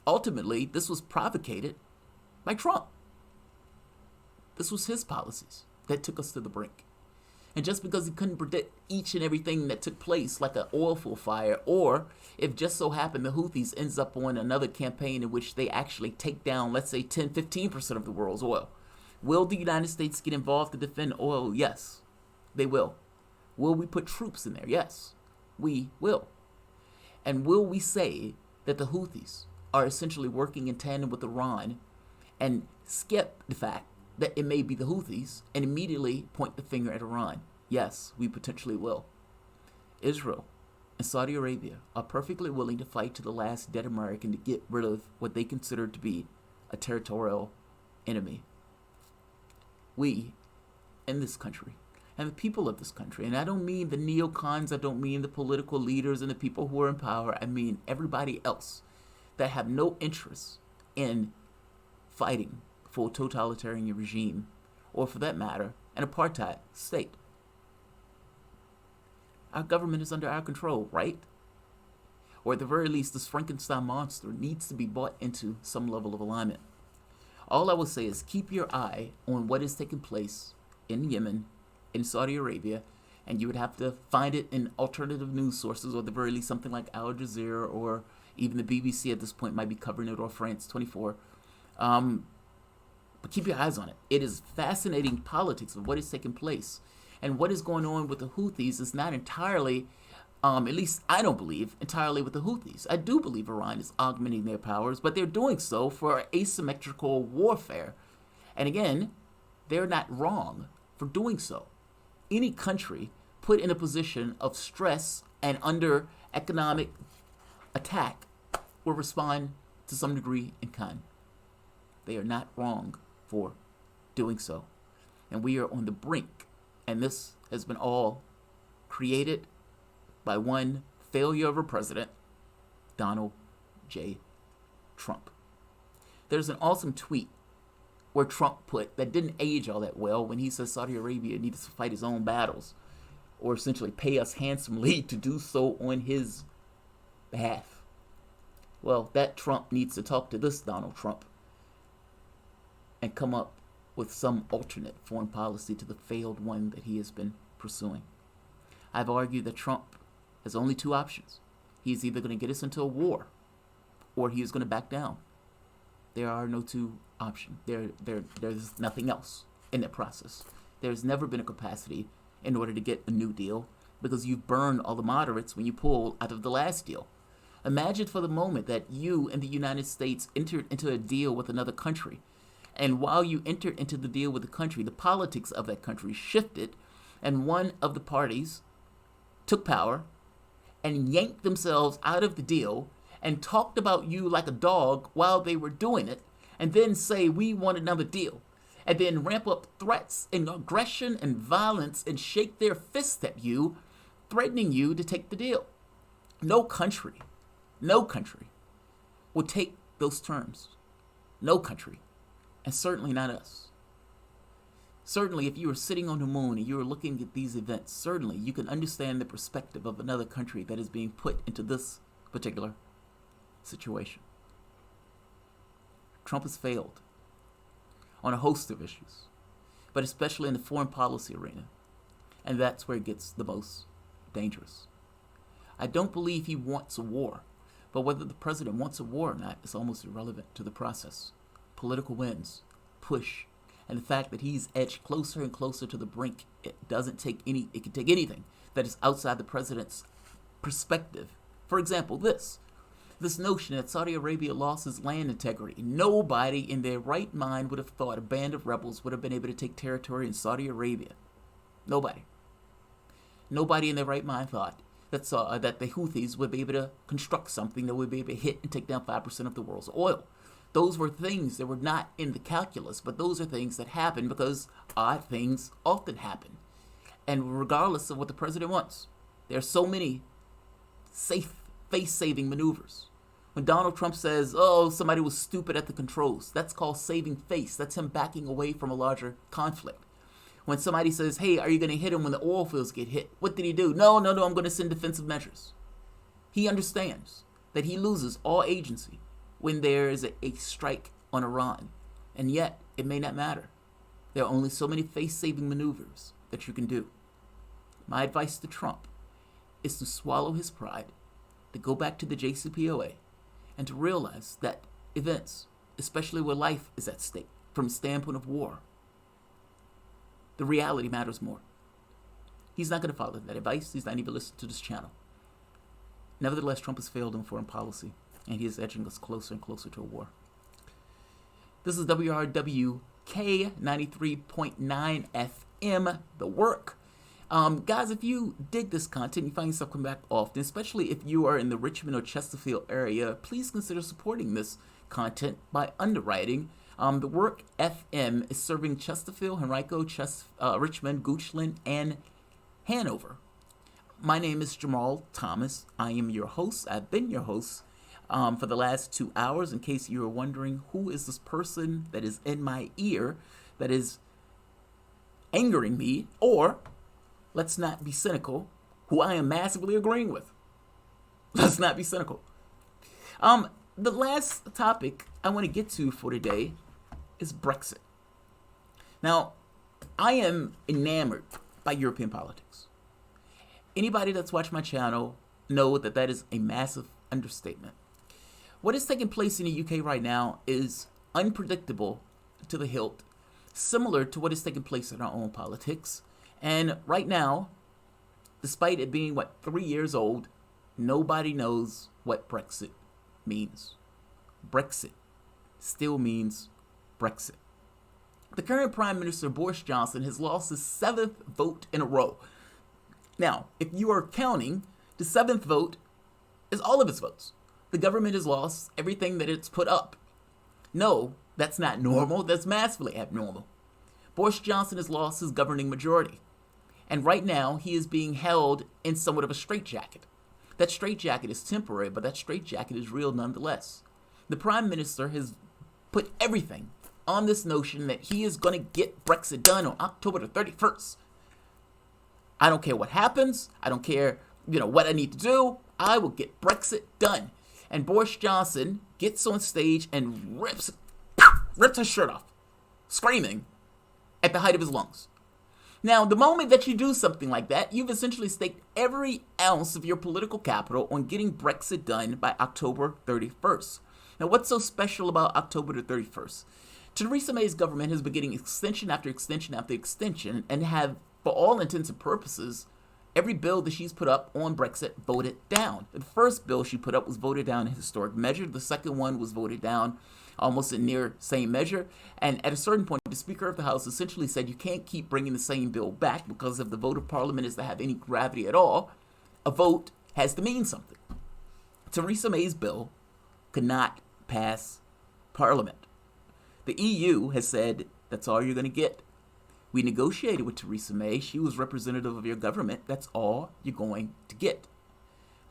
Ultimately, this was provocated by Trump. This was his policies that took us to the brink. And just because he couldn't predict each and everything that took place, like an oil field fire, or if just so happened the Houthis ends up on another campaign in which they actually take down, let's say, 10, 15% of the world's oil. Will the United States get involved to defend oil? Yes, they will. Will we put troops in there? Yes, we will. And will we say that the Houthis are essentially working in tandem with Iran and skip the fact that it may be the Houthis and immediately point the finger at Iran? Yes, we potentially will. Israel and Saudi Arabia are perfectly willing to fight to the last dead American to get rid of what they consider to be a territorial enemy. We, in this country, and the people of this country, and I don't mean the neocons, I don't mean the political leaders and the people who are in power, I mean everybody else that have no interest in fighting for a totalitarian regime, or for that matter, an apartheid state. Our government is under our control, right? Or at the very least, this Frankenstein monster needs to be brought into some level of alignment. All I will say is keep your eye on what is taking place in Yemen, in Saudi Arabia, and you would have to find it in alternative news sources, or at the very least something like Al Jazeera, or even the BBC at this point might be covering it, or France 24. But keep your eyes on it. It is fascinating politics of what is taking place. And what is going on with the Houthis is not entirely, at least I don't believe, entirely with the Houthis. I do believe Iran is augmenting their powers, but they're doing so for asymmetrical warfare. And again, they're not wrong for doing so. Any country put in a position of stress and under economic attack will respond to some degree in kind. They are not wrong for doing so. And we are on the brink. And this has been all created by one failure of a president, Donald J. Trump. There's an awesome tweet where Trump put that didn't age all that well when he says Saudi Arabia needs to fight his own battles, or essentially pay us handsomely to do so on his behalf. Well, that Trump needs to talk to this Donald Trump and come up with some alternate foreign policy to the failed one that he has been pursuing. I've argued that Trump has only two options. He's either going to get us into a war or he is going to back down. There are no two options. There's nothing else in that process. There's never been a capacity in order to get a new deal because you've burned all the moderates when you pulled out of the last deal. Imagine for the moment that you and the United States entered into a deal with another country. And while you entered into the deal with the country, the politics of that country shifted, and one of the parties took power and yanked themselves out of the deal and talked about you like a dog while they were doing it, and then say, we want another deal, and then ramp up threats and aggression and violence and shake their fists at you, threatening you to take the deal. No country will take those terms. No country. And certainly not us. Certainly, if you were sitting on the moon and you were looking at these events, certainly you can understand the perspective of another country that is being put into this particular situation. Trump has failed on a host of issues, but especially in the foreign policy arena. And that's where it gets the most dangerous. I don't believe he wants a war, but whether the president wants a war or not is almost irrelevant to the process. Political winds, push, and the fact that he's edged closer and closer to the brink, it can take anything that is outside the president's perspective. For example, this notion that Saudi Arabia lost its land integrity. Nobody in their right mind would have thought a band of rebels would have been able to take territory in Saudi Arabia. Nobody. Nobody in their right mind thought that the Houthis would be able to construct something that would be able to hit and take down 5% of the world's oil. Those were things that were not in the calculus, but those are things that happen because odd things often happen. And regardless of what the president wants, there are so many safe face-saving maneuvers. When Donald Trump says, oh, somebody was stupid at the controls, that's called saving face. That's him backing away from a larger conflict. When somebody says, hey, are you going to hit him when the oil fields get hit? What did he do? No, I'm going to send defensive measures. He understands that he loses all agency when there is a strike on Iran. And yet, it may not matter. There are only so many face-saving maneuvers that you can do. My advice to Trump is to swallow his pride, to go back to the JCPOA, and to realize that events, especially where life is at stake, from the standpoint of war, the reality matters more. He's not going to follow that advice. He's not even listening to this channel. Nevertheless, Trump has failed in foreign policy, and he is edging us closer and closer to a war. This is WRWK 93.9 FM, The Work. Guys, if you dig this content, you find yourself coming back often, especially if you are in the Richmond or Chesterfield area, please consider supporting this content by underwriting. The Work FM is serving Chesterfield, Henrico, Richmond, Goochland, and Hanover. My name is Jamarl Thomas. I am your host. I've been your host for the last 2 hours. In case you are wondering who is this person that is in my ear that is angering me, or let's not be cynical, who I am massively agreeing with. Let's not be cynical. The last topic I want to get to for today is Brexit. Now, I am enamored by European politics. Anybody that's watched my channel know that that is a massive understatement. What is taking place in the UK right now is unpredictable to the hilt, similar to what is taking place in our own politics. And right now, despite it being, 3 years old, nobody knows what Brexit means. Brexit still means Brexit. The current Prime Minister, Boris Johnson, has lost his 7th vote in a row. Now, if you are counting, the 7th vote is all of his votes. The government has lost everything that it's put up. No, that's not normal. That's massively abnormal. Boris Johnson has lost his governing majority. And right now, he is being held in somewhat of a straitjacket. That straitjacket is temporary, but that straitjacket is real nonetheless. The Prime Minister has put everything on this notion that he is going to get Brexit done on October the 31st. I don't care what happens. I don't care, what I need to do. I will get Brexit done. And Boris Johnson gets on stage and rips his shirt off, screaming at the height of his lungs. Now, the moment that you do something like that, you've essentially staked every ounce of your political capital on getting Brexit done by October 31st. Now, what's so special about October the 31st? Theresa May's government has been getting extension after extension after extension and have, for all intents and purposes, every bill that she's put up on Brexit voted down. The first bill she put up was voted down in historic measure. The second one was voted down almost in near same measure. And at a certain point, the Speaker of the House essentially said you can't keep bringing the same bill back because if the vote of Parliament is to have any gravity at all, a vote has to mean something. Theresa May's bill could not pass Parliament. The EU has said that's all you're going to get. We negotiated with Theresa May. She was representative of your government. That's all you're going to get.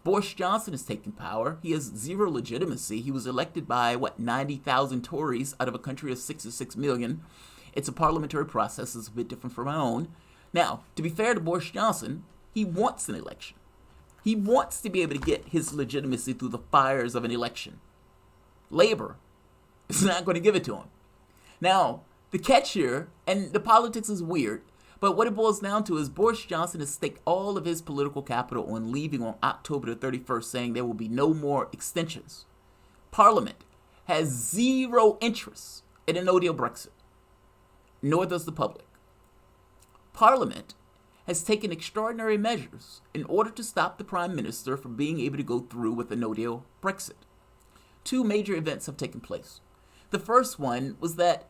Boris Johnson has taken power. He has zero legitimacy. He was elected by, 90,000 Tories out of a country of 66 million. It's a parliamentary process. It's a bit different from our own. Now, to be fair to Boris Johnson, he wants an election. He wants to be able to get his legitimacy through the fires of an election. Labour is not going to give it to him. Now, the catch here, and the politics is weird, but what it boils down to is Boris Johnson has staked all of his political capital on leaving on October the 31st, saying there will be no more extensions. Parliament has zero interest in a no-deal Brexit, nor does the public. Parliament has taken extraordinary measures in order to stop the Prime Minister from being able to go through with a no-deal Brexit. Two major events have taken place. The first one was that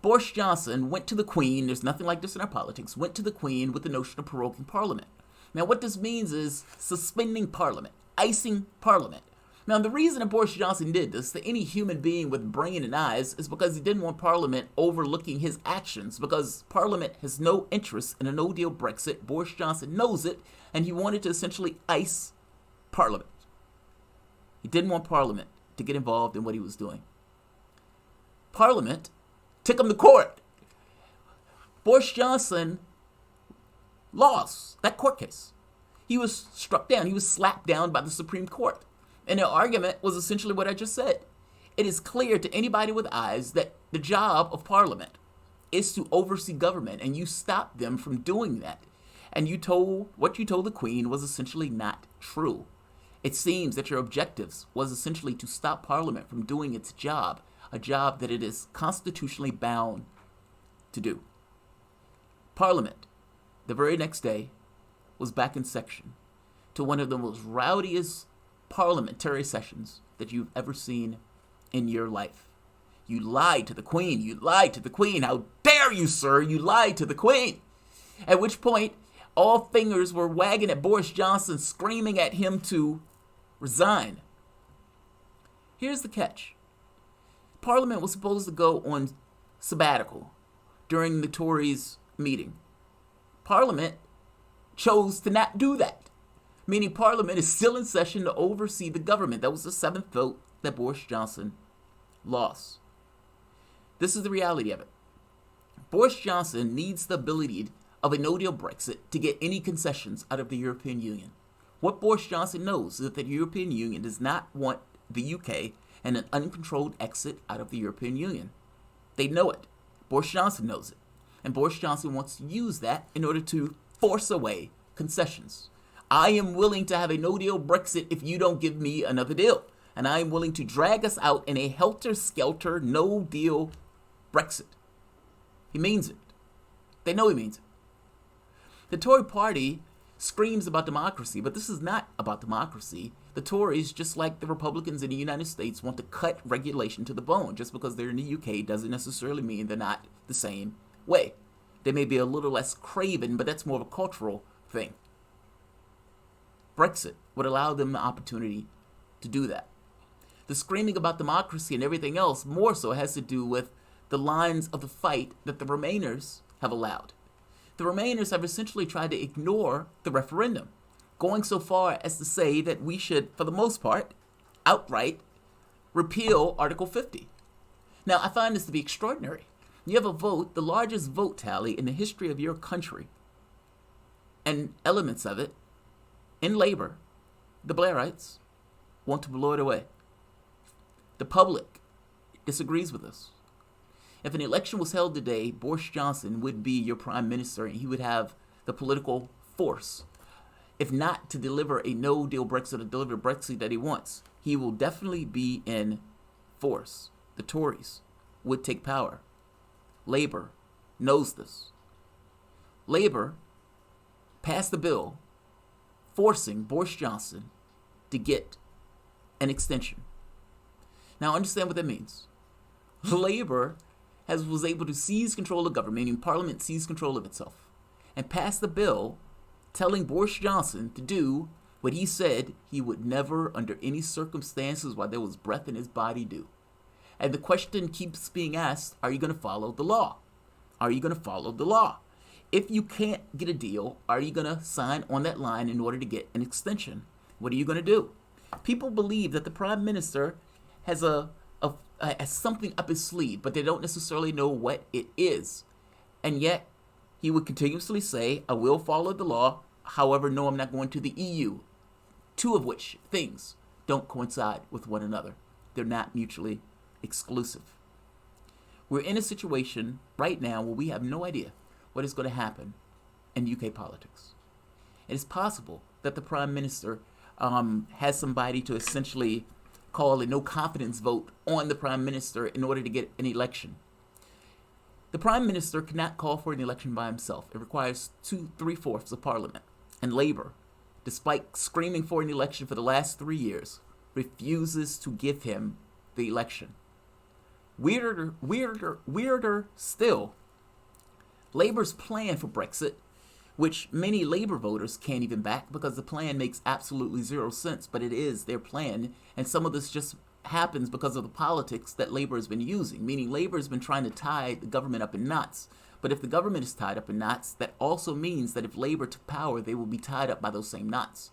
Boris Johnson went to the Queen, there's nothing like this in our politics, went to the Queen with the notion of proroguing Parliament. Now what this means is suspending Parliament, icing Parliament. Now the reason that Boris Johnson did this to any human being with brain and eyes is because he didn't want Parliament overlooking his actions, because Parliament has no interest in a no-deal Brexit. Boris Johnson knows it, and he wanted to essentially ice Parliament. He didn't want Parliament to get involved in what he was doing. Parliament took him to court. Boris Johnson lost that court case. He was struck down. He was slapped down by the Supreme Court. And their argument was essentially what I just said. It is clear to anybody with eyes that the job of Parliament is to oversee government, and you stopped them from doing that. And what you told the Queen was essentially not true. It seems that your objectives was essentially to stop Parliament from doing its job, a job that it is constitutionally bound to do. Parliament, the very next day, was back in session to one of the most rowdiest parliamentary sessions that you've ever seen in your life. You lied to the Queen. You lied to the Queen. How dare you, sir? You lied to the Queen. At which point, all fingers were wagging at Boris Johnson, screaming at him to resign. Here's the catch. Parliament was supposed to go on sabbatical during the Tories' meeting. Parliament chose to not do that, meaning Parliament is still in session to oversee the government. That was the seventh vote that Boris Johnson lost. This is the reality of it. Boris Johnson needs the ability of a no-deal Brexit to get any concessions out of the European Union. What Boris Johnson knows is that the European Union does not want the UK and an uncontrolled exit out of the European Union. They know it. Boris Johnson knows it. And Boris Johnson wants to use that in order to force away concessions. I am willing to have a no-deal Brexit if you don't give me another deal. And I am willing to drag us out in a helter-skelter, no-deal Brexit. He means it. They know he means it. The Tory party screams about democracy, but this is not about democracy. The Tories, just like the Republicans in the United States, want to cut regulation to the bone. Just because they're in the UK doesn't necessarily mean they're not the same way. They may be a little less craven, but that's more of a cultural thing. Brexit would allow them the opportunity to do that. The screaming about democracy and everything else more so has to do with the lines of the fight that the Remainers have allowed. The Remainers have essentially tried to ignore the referendum, going so far as to say that we should, for the most part, outright repeal Article 50. Now, I find this to be extraordinary. You have a vote, the largest vote tally in the history of your country, and elements of it in Labour, the Blairites, want to blow it away. The public disagrees with us. If an election was held today, Boris Johnson would be your prime minister, and he would have the political force, if not to deliver a no-deal Brexit or deliver the Brexit that he wants. He will definitely be in force. The Tories would take power. Labour knows this. Labour passed the bill forcing Boris Johnson to get an extension. Now understand what that means. Labour was able to seize control of government, meaning Parliament seized control of itself, and passed the bill telling Boris Johnson to do what he said he would never, under any circumstances while there was breath in his body, do. And the question keeps being asked, are you going to follow the law? Are you going to follow the law? If you can't get a deal, are you going to sign on that line in order to get an extension? What are you going to do? People believe that the Prime Minister has has something up his sleeve, but they don't necessarily know what it is. And yet, he would continuously say, I will follow the law. However, no, I'm not going to the EU. Two of which things don't coincide with one another. They're not mutually exclusive. We're in a situation right now where we have no idea what is going to happen in UK politics. It is possible that the Prime Minister has somebody to essentially call a no confidence vote on the Prime Minister in order to get an election. The Prime Minister cannot call for an election by himself. It requires 3/4 of Parliament. And Labour, despite screaming for an election for the last 3 years, refuses to give him the election. Weirder still, Labour's plan for Brexit, which many Labour voters can't even back because the plan makes absolutely zero sense, but it is their plan, and some of this just happens because of the politics that Labour has been using, meaning Labour has been trying to tie the government up in knots. But if the government is tied up in knots, that also means that if Labour took power, they will be tied up by those same knots.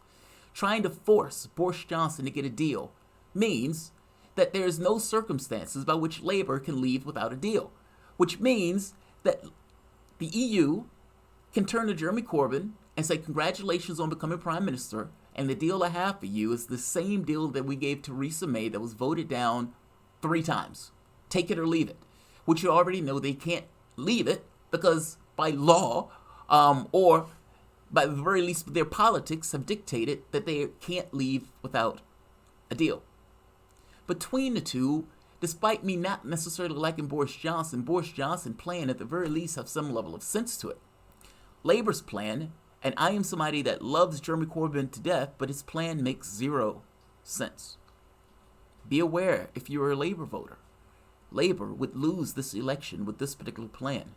Trying to force Boris Johnson to get a deal means that there is no circumstances by which Labour can leave without a deal, which means that the EU can turn to Jeremy Corbyn and say, congratulations on becoming Prime Minister, and the deal I have for you is the same deal that we gave Theresa May that was voted down 3 times. Take it or leave it, which you already know they can't leave it because by law, or by the very least their politics have dictated that they can't leave without a deal. Between the two, despite me not necessarily liking Boris Johnson plan at the very least have some level of sense to it. Labour's plan, and I am somebody that loves Jeremy Corbyn to death, but his plan makes zero sense. Be aware if you're a Labour voter. Labour would lose this election with this particular plan.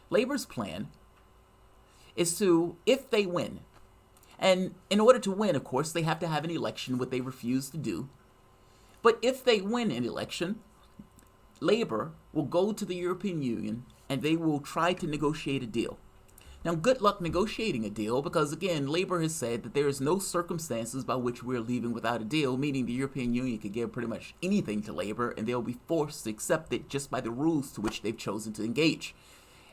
Labour's plan is to, if they win, and in order to win, of course, they have to have an election, what they refuse to do. But if they win an election, Labour will go to the European Union and they will try to negotiate a deal. Now, good luck negotiating a deal because, again, Labour has said that there is no circumstances by which we're leaving without a deal, meaning the European Union could give pretty much anything to Labour and they'll be forced to accept it just by the rules to which they've chosen to engage.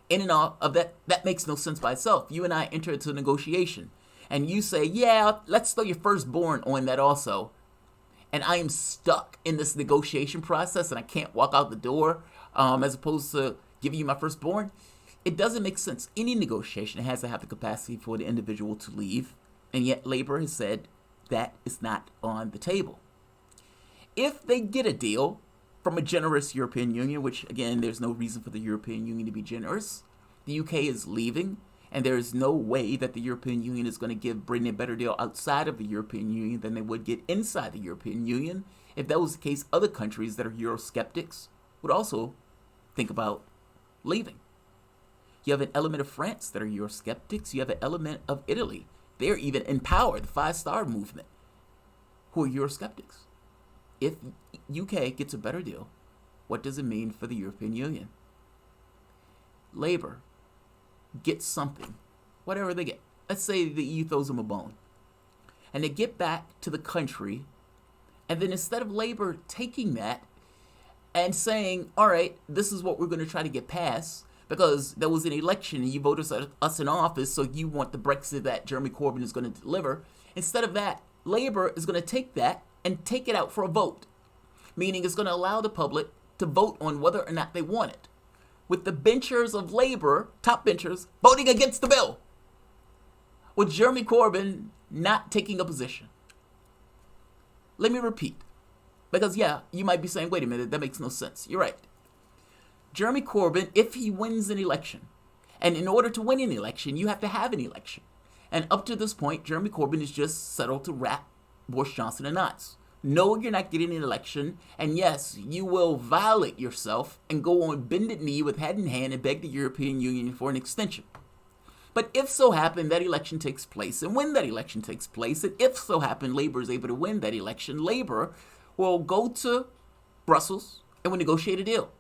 In and out of that makes no sense by itself. You and I enter into a negotiation and you say, yeah, let's throw your firstborn on that also. And I am stuck in this negotiation process and I can't walk out the door as opposed to giving you my firstborn. It doesn't make sense. Any negotiation has to have the capacity for the individual to leave, and yet Labour has said that is not on the table. If they get a deal from a generous European Union, which again, there's no reason for the European Union to be generous, the UK is leaving, and there is no way that the European Union is going to give Britain a better deal outside of the European Union than they would get inside the European Union. If that was the case, other countries that are Eurosceptics would also think about leaving. You have an element of France that are Eurosceptics. You have an element of Italy. They're even in power, the 5-star movement, who are Eurosceptics. If UK gets a better deal, what does it mean for the European Union? Labour gets something, whatever they get. Let's say the EU throws them a bone. And they get back to the country, and then instead of Labour taking that and saying, all right, this is what we're going to try to get passed, because there was an election and you voted us in office, so you want the Brexit that Jeremy Corbyn is going to deliver. Instead of that, Labour is going to take that and take it out for a vote, meaning it's going to allow the public to vote on whether or not they want it, with the benchers of labor, top benchers, voting against the bill, with Jeremy Corbyn not taking a position. Let me repeat, because yeah, you might be saying, wait a minute, that makes no sense. You're right. Jeremy Corbyn, if he wins an election, and in order to win an election, you have to have an election. And up to this point, Jeremy Corbyn is just settled to wrap Boris Johnson in knots. No, you're not getting an election, and yes, you will violate yourself and go on bended knee with head in hand and beg the European Union for an extension. But if so happen that election takes place, and when that election takes place, and if so happen Labour is able to win that election, Labour will go to Brussels and will negotiate a deal.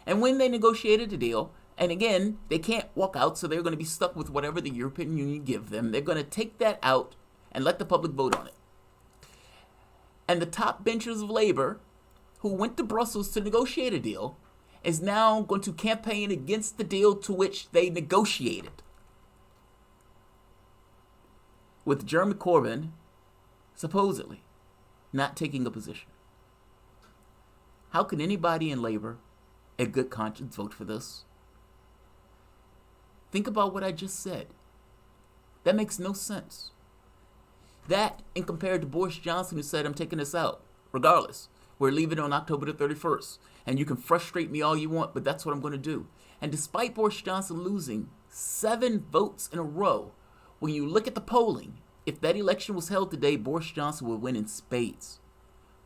And when they negotiated a deal, and again, they can't walk out, so they're going to be stuck with whatever the European Union give them. They're going to take that out and let the public vote on it. And the top benchers of Labour, who went to Brussels to negotiate a deal, is now going to campaign against the deal to which they negotiated. With Jeremy Corbyn, supposedly, not taking a position. How can anybody in Labour, in good conscience, vote for this? Think about what I just said. That makes no sense. That, and compared to Boris Johnson, who said, I'm taking this out. Regardless, we're leaving on October the 31st. And you can frustrate me all you want, but that's what I'm going to do. And despite Boris Johnson losing 7 votes in a row, when you look at the polling, if that election was held today, Boris Johnson would win in spades.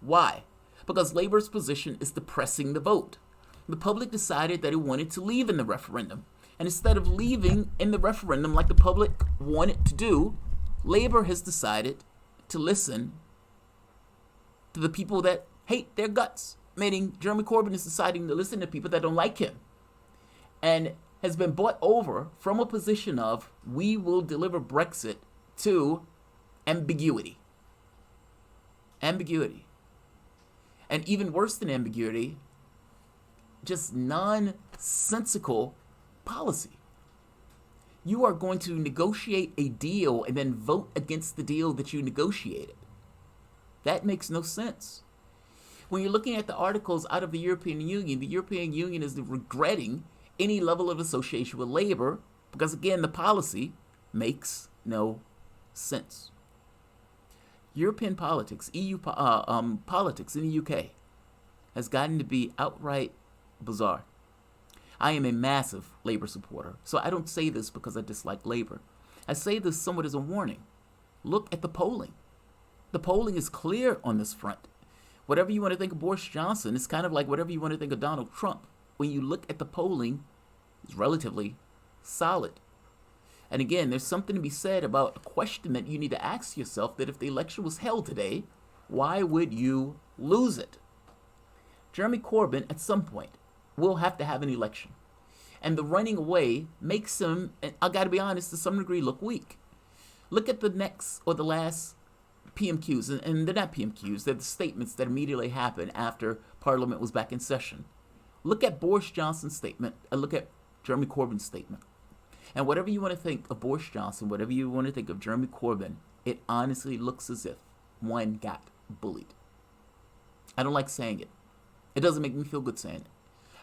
Why? Because Labour's position is depressing the vote. The public decided that it wanted to leave in the referendum. And instead of leaving in the referendum like the public wanted to do, Labour has decided to listen to the people that hate their guts, meaning Jeremy Corbyn is deciding to listen to people that don't like him, and has been bought over from a position of, we will deliver Brexit, to ambiguity. Ambiguity. And even worse than ambiguity, just nonsensical policy. You are going to negotiate a deal and then vote against the deal that you negotiated. That makes no sense. When you're looking at the articles out of the European Union is regretting any level of association with Labour because, again, the policy makes no sense. European politics, EU politics in the UK has gotten to be outright bizarre. I am a massive Labour supporter, so I don't say this because I dislike Labour. I say this somewhat as a warning. Look at the polling. The polling is clear on this front. Whatever you want to think of Boris Johnson, it's kind of like whatever you want to think of Donald Trump. When you look at the polling, it's relatively solid. And again, there's something to be said about a question that you need to ask yourself, that if the election was held today, why would you lose it? Jeremy Corbyn, at some point, will have to have an election. And the running away makes him, and I gotta be honest, to some degree, look weak. Look at the next or the last PMQs, and they're not PMQs, they're the statements that immediately happened after Parliament was back in session. Look at Boris Johnson's statement, and look at Jeremy Corbyn's statement. And whatever you want to think of Boris Johnson, whatever you want to think of Jeremy Corbyn, it honestly looks as if one got bullied. I don't like saying it. It doesn't make me feel good saying it.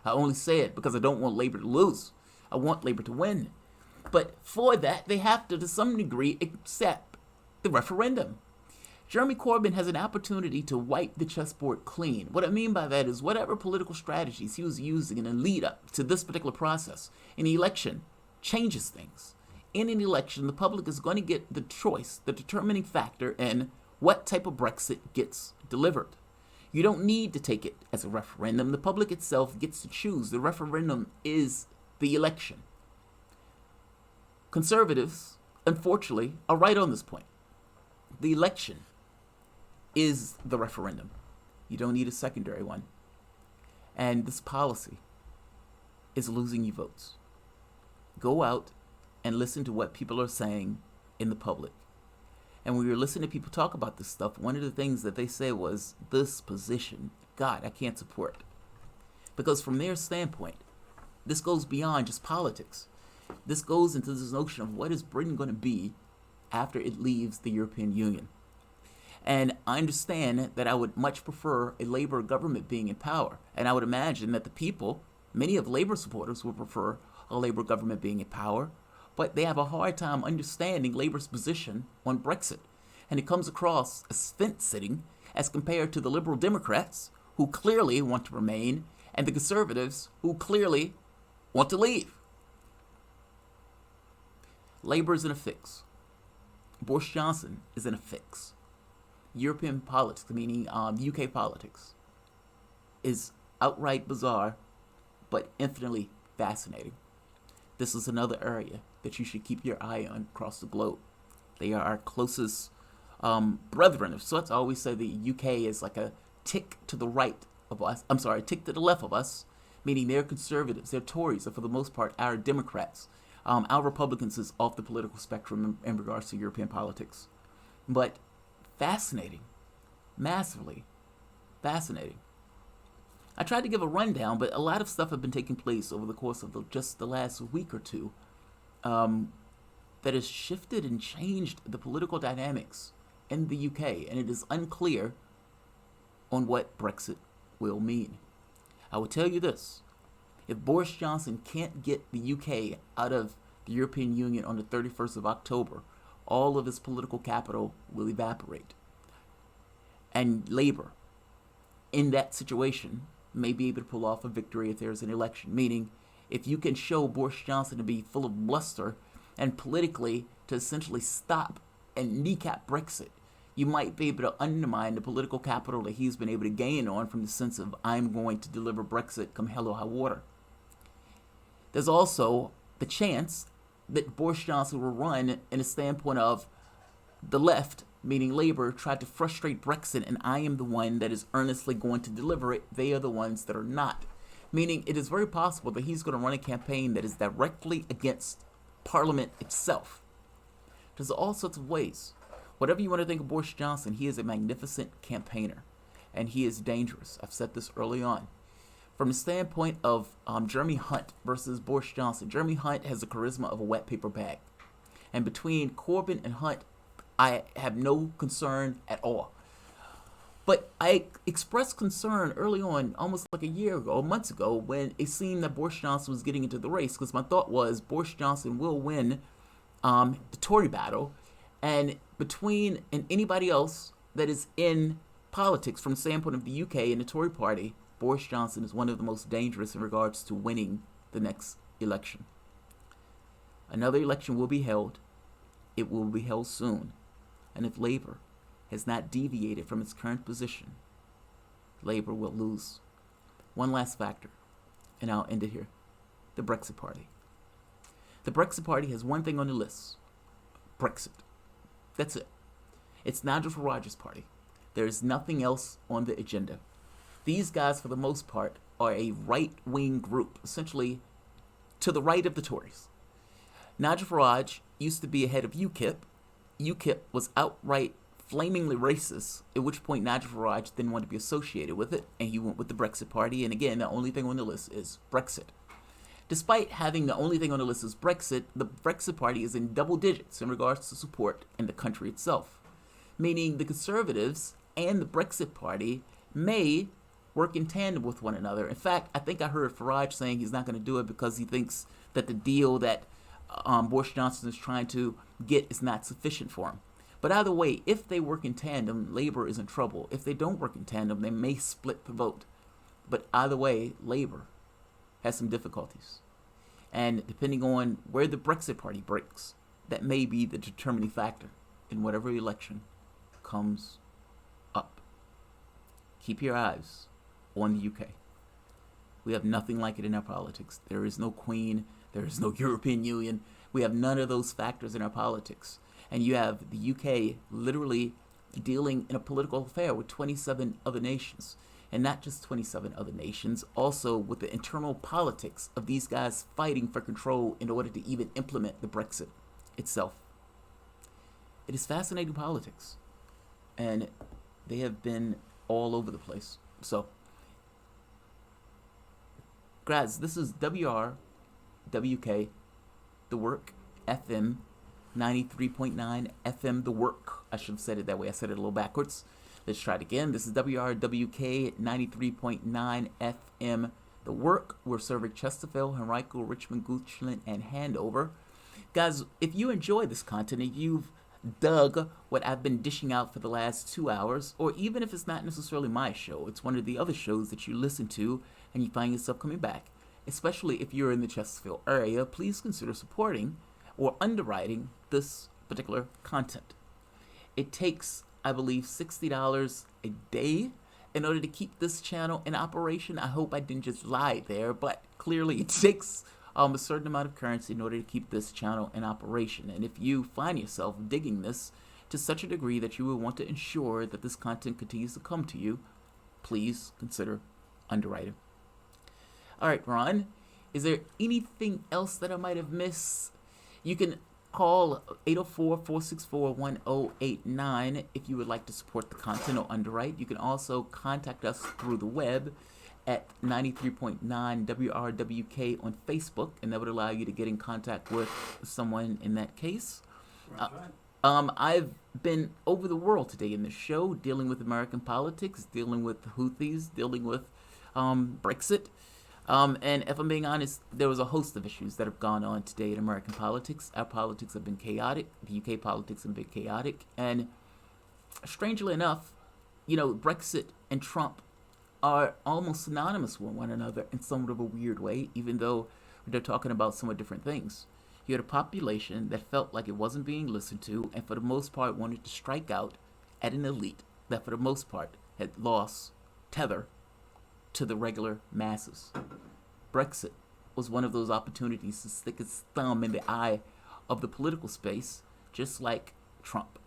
I only say it because I don't want Labour to lose. I want Labour to win. But for that, they have to some degree, accept the referendum. Jeremy Corbyn has an opportunity to wipe the chessboard clean. What I mean by that is whatever political strategies he was using in the lead up to this particular process, in the election, changes things. In an election, the public is going to get the choice, the determining factor in what type of Brexit gets delivered. You don't need to take it as a referendum. The public itself gets to choose. The referendum is the election. Conservatives, unfortunately, are right on this point. The election is the referendum. You don't need a secondary one. And this policy is losing you votes. Go out and listen to what people are saying in the public. And when you're listening to people talk about this stuff, one of the things that they say was, this position, God, I can't support it. Because from their standpoint, this goes beyond just politics. This goes into this notion of what is Britain going to be after it leaves the European Union. And I understand that I would much prefer a Labour government being in power. And I would imagine that the people, many of Labour supporters, would prefer a Labour government being in power. But they have a hard time understanding Labour's position on Brexit. And it comes across as fence-sitting as compared to the Liberal Democrats, who clearly want to remain, and the Conservatives, who clearly want to leave. Labour is in a fix. Boris Johnson is in a fix. European politics, meaning UK politics, is outright bizarre, but infinitely fascinating. This is another area that you should keep your eye on across the globe. They are our closest brethren of sorts. I always say the UK is like a tick to the right of us. I'm sorry, a tick to the left of us, meaning they're conservatives, they're Tories, and for the most part, our Democrats. Our Republicans is off the political spectrum in regards to European politics. But fascinating, massively fascinating. I tried to give a rundown, but a lot of stuff have been taking place over the course of just the last week or two that has shifted and changed the political dynamics in the UK, and it is unclear on what Brexit will mean. I will tell you this. If Boris Johnson can't get the UK out of the European Union on the 31st of October, all of his political capital will evaporate. And Labour, in that situation, may be able to pull off a victory if there's an election. Meaning, if you can show Boris Johnson to be full of bluster and politically to essentially stop and kneecap Brexit, you might be able to undermine the political capital that he's been able to gain on from the sense of, I'm going to deliver Brexit come hell or high water. There's also the chance that Boris Johnson will run in a standpoint of the left, meaning Labour, tried to frustrate Brexit, and I am the one that is earnestly going to deliver it. They are the ones that are not. Meaning it is very possible that he's going to run a campaign that is directly against Parliament itself. There's all sorts of ways. Whatever you want to think of Boris Johnson, he is a magnificent campaigner, and he is dangerous. I've said this early on. From the standpoint of Jeremy Hunt versus Boris Johnson, Jeremy Hunt has the charisma of a wet paper bag. And between Corbyn and Hunt, I have no concern at all. But I expressed concern early on, almost like a year ago, months ago, when it seemed that Boris Johnson was getting into the race, because my thought was Boris Johnson will win the Tory battle, and between anybody else that is in politics from the standpoint of the UK and the Tory party, Boris Johnson is one of the most dangerous in regards to winning the next election. Another election will be held. It will be held soon. And if Labour has not deviated from its current position, Labour will lose. One last factor, and I'll end it here. The Brexit Party. The Brexit Party has one thing on the list. Brexit. That's it. It's Nigel Farage's party. There is nothing else on the agenda. These guys, for the most part, are a right-wing group, essentially to the right of the Tories. Nigel Farage used to be ahead of UKIP. UKIP was outright flamingly racist, at which point Nigel Farage didn't want to be associated with it, and he went with the Brexit Party, and again, the only thing on the list is Brexit. Despite having the only thing on the list is Brexit, the Brexit Party is in double digits in regards to support in the country itself, meaning the Conservatives and the Brexit Party may work in tandem with one another. In fact, I think I heard Farage saying he's not going to do it because he thinks that the deal that Boris Johnson is trying to get is not sufficient for him. But either way, if they work in tandem, Labour is in trouble. If they don't work in tandem, they may split the vote. But either way, Labour has some difficulties. And depending on where the Brexit Party breaks, that may be the determining factor in whatever election comes up. Keep your eyes on the UK. We have nothing like it in our politics. There is no Queen. There is no European Union. We have none of those factors in our politics. And you have the UK literally dealing in a political affair with 27 other nations. And not just 27 other nations, also with the internal politics of these guys fighting for control in order to even implement the Brexit itself. It is fascinating politics. And they have been all over the place. So, guys, this is WR, WK, The Work, FM, 93.9 FM The Work. I should have said it that way. I said it a little backwards. Let's try it again. This is WRWK 93.9 FM The Work. We're serving Chesterfield, Henrico, Richmond, Goochland, and Handover. Guys, if you enjoy this content and you've dug what I've been dishing out for the last 2 hours, or even if it's not necessarily my show, it's one of the other shows that you listen to and you find yourself coming back, especially if you're in the Chesterfield area, please consider supporting or underwriting this particular content. It takes, I believe, $60 a day in order to keep this channel in operation. I hope I didn't just lie there, but clearly it takes a certain amount of currency in order to keep this channel in operation. And if you find yourself digging this to such a degree that you will want to ensure that this content continues to come to you, please consider underwriting. All right, Ron, is there anything else that I might have missed? You can call 804-464-1089 if you would like to support the content or underwrite. You can also contact us through the web at 93.9 WRWK on Facebook, and that would allow you to get in contact with someone in that case. I've been over the world today in this show, dealing with American politics, dealing with the Houthis, dealing with Brexit. And if I'm being honest, there was a host of issues that have gone on today in American politics. Our politics have been chaotic. The UK politics have been chaotic. And strangely enough, you know, Brexit and Trump are almost synonymous with one another in somewhat of a weird way, even though they're talking about somewhat different things. You had a population that felt like it wasn't being listened to, and for the most part wanted to strike out at an elite that for the most part had lost tether to the regular masses. Brexit was one of those opportunities to stick its thumb in the eye of the political space, just like Trump.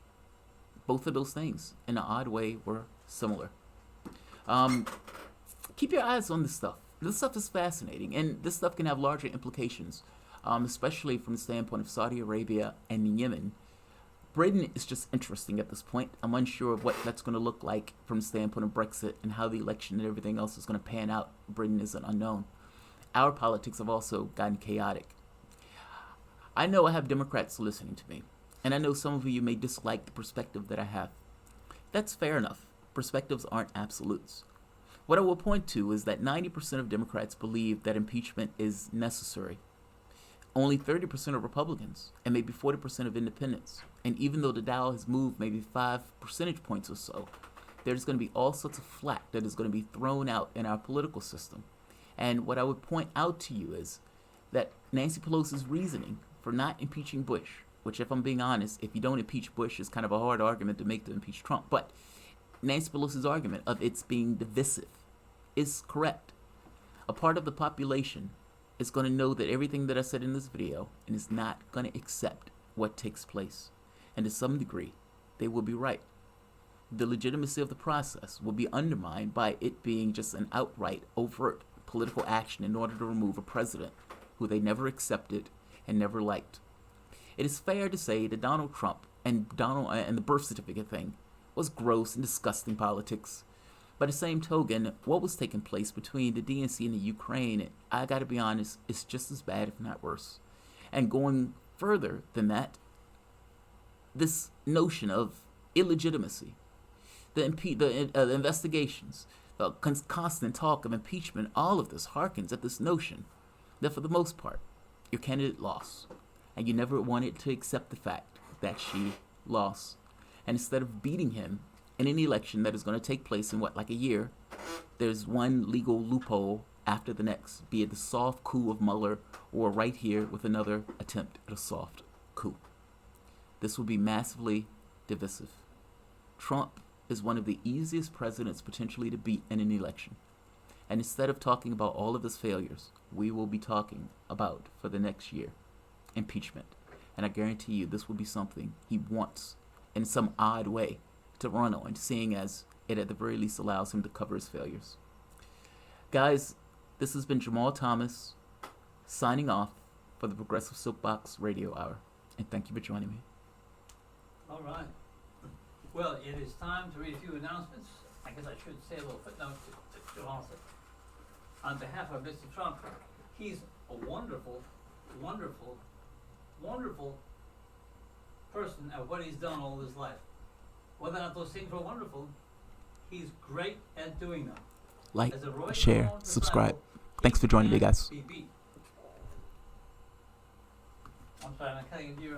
Both of those things, in an odd way, were similar. Keep your eyes on this stuff. This stuff is fascinating, and this stuff can have larger implications, especially from the standpoint of Saudi Arabia and Yemen. Britain is just interesting at this point. I'm unsure of what that's going to look like from the standpoint of Brexit and how the election and everything else is going to pan out. Britain is an unknown. Our politics have also gotten chaotic. I know I have Democrats listening to me, and I know some of you may dislike the perspective that I have. That's fair enough. Perspectives aren't absolutes. What I will point to is that 90% of Democrats believe that impeachment is necessary. Only 30% of Republicans and maybe 40% of independents. And even though the Dow has moved maybe 5 percentage points or so, there's going to be all sorts of flack that is going to be thrown out in our political system. And what I would point out to you is that Nancy Pelosi's reasoning for not impeaching Bush, which if I'm being honest, if you don't impeach Bush is kind of a hard argument to make to impeach Trump, but Nancy Pelosi's argument of it's being divisive is correct. A part of the population is going to know that everything that I said in this video and is not going to accept what takes place. And to some degree, they will be right. The legitimacy of the process will be undermined by it being just an outright, overt political action in order to remove a president who they never accepted and never liked. It is fair to say that Donald Trump and the birth certificate thing was gross and disgusting politics. By the same token, what was taking place between the DNC and the Ukraine, I gotta be honest, is just as bad, if not worse. And going further than that, this notion of illegitimacy, the investigations, the constant talk of impeachment, all of this harkens at this notion that for the most part, your candidate lost. And you never wanted to accept the fact that she lost. And instead of beating him in an election that is going to take place in like a year, there's one legal loophole after the next, be it the soft coup of Mueller or right here with another attempt at a soft coup. This will be massively divisive. Trump is one of the easiest presidents potentially to beat in an election. And instead of talking about all of his failures, we will be talking about, for the next year, impeachment. And I guarantee you this will be something he wants in some odd way to run on, seeing as it at the very least allows him to cover his failures. Guys, this has been Jamarl Thomas signing off for the Progressive Soapbox Radio Hour. And thank you for joining me. All right. Well, it is time to read a few announcements. I guess I should say a little footnote to Johnson. On behalf of Mr. Trump, he's a wonderful, wonderful, wonderful person at what he's done all his life. Whether or not those things were wonderful, he's great at doing them. Like, As a Roy share, Cohn subscribe. disciple, Thanks for joining me, can't guys. be beat. I'm sorry, I'm cutting into your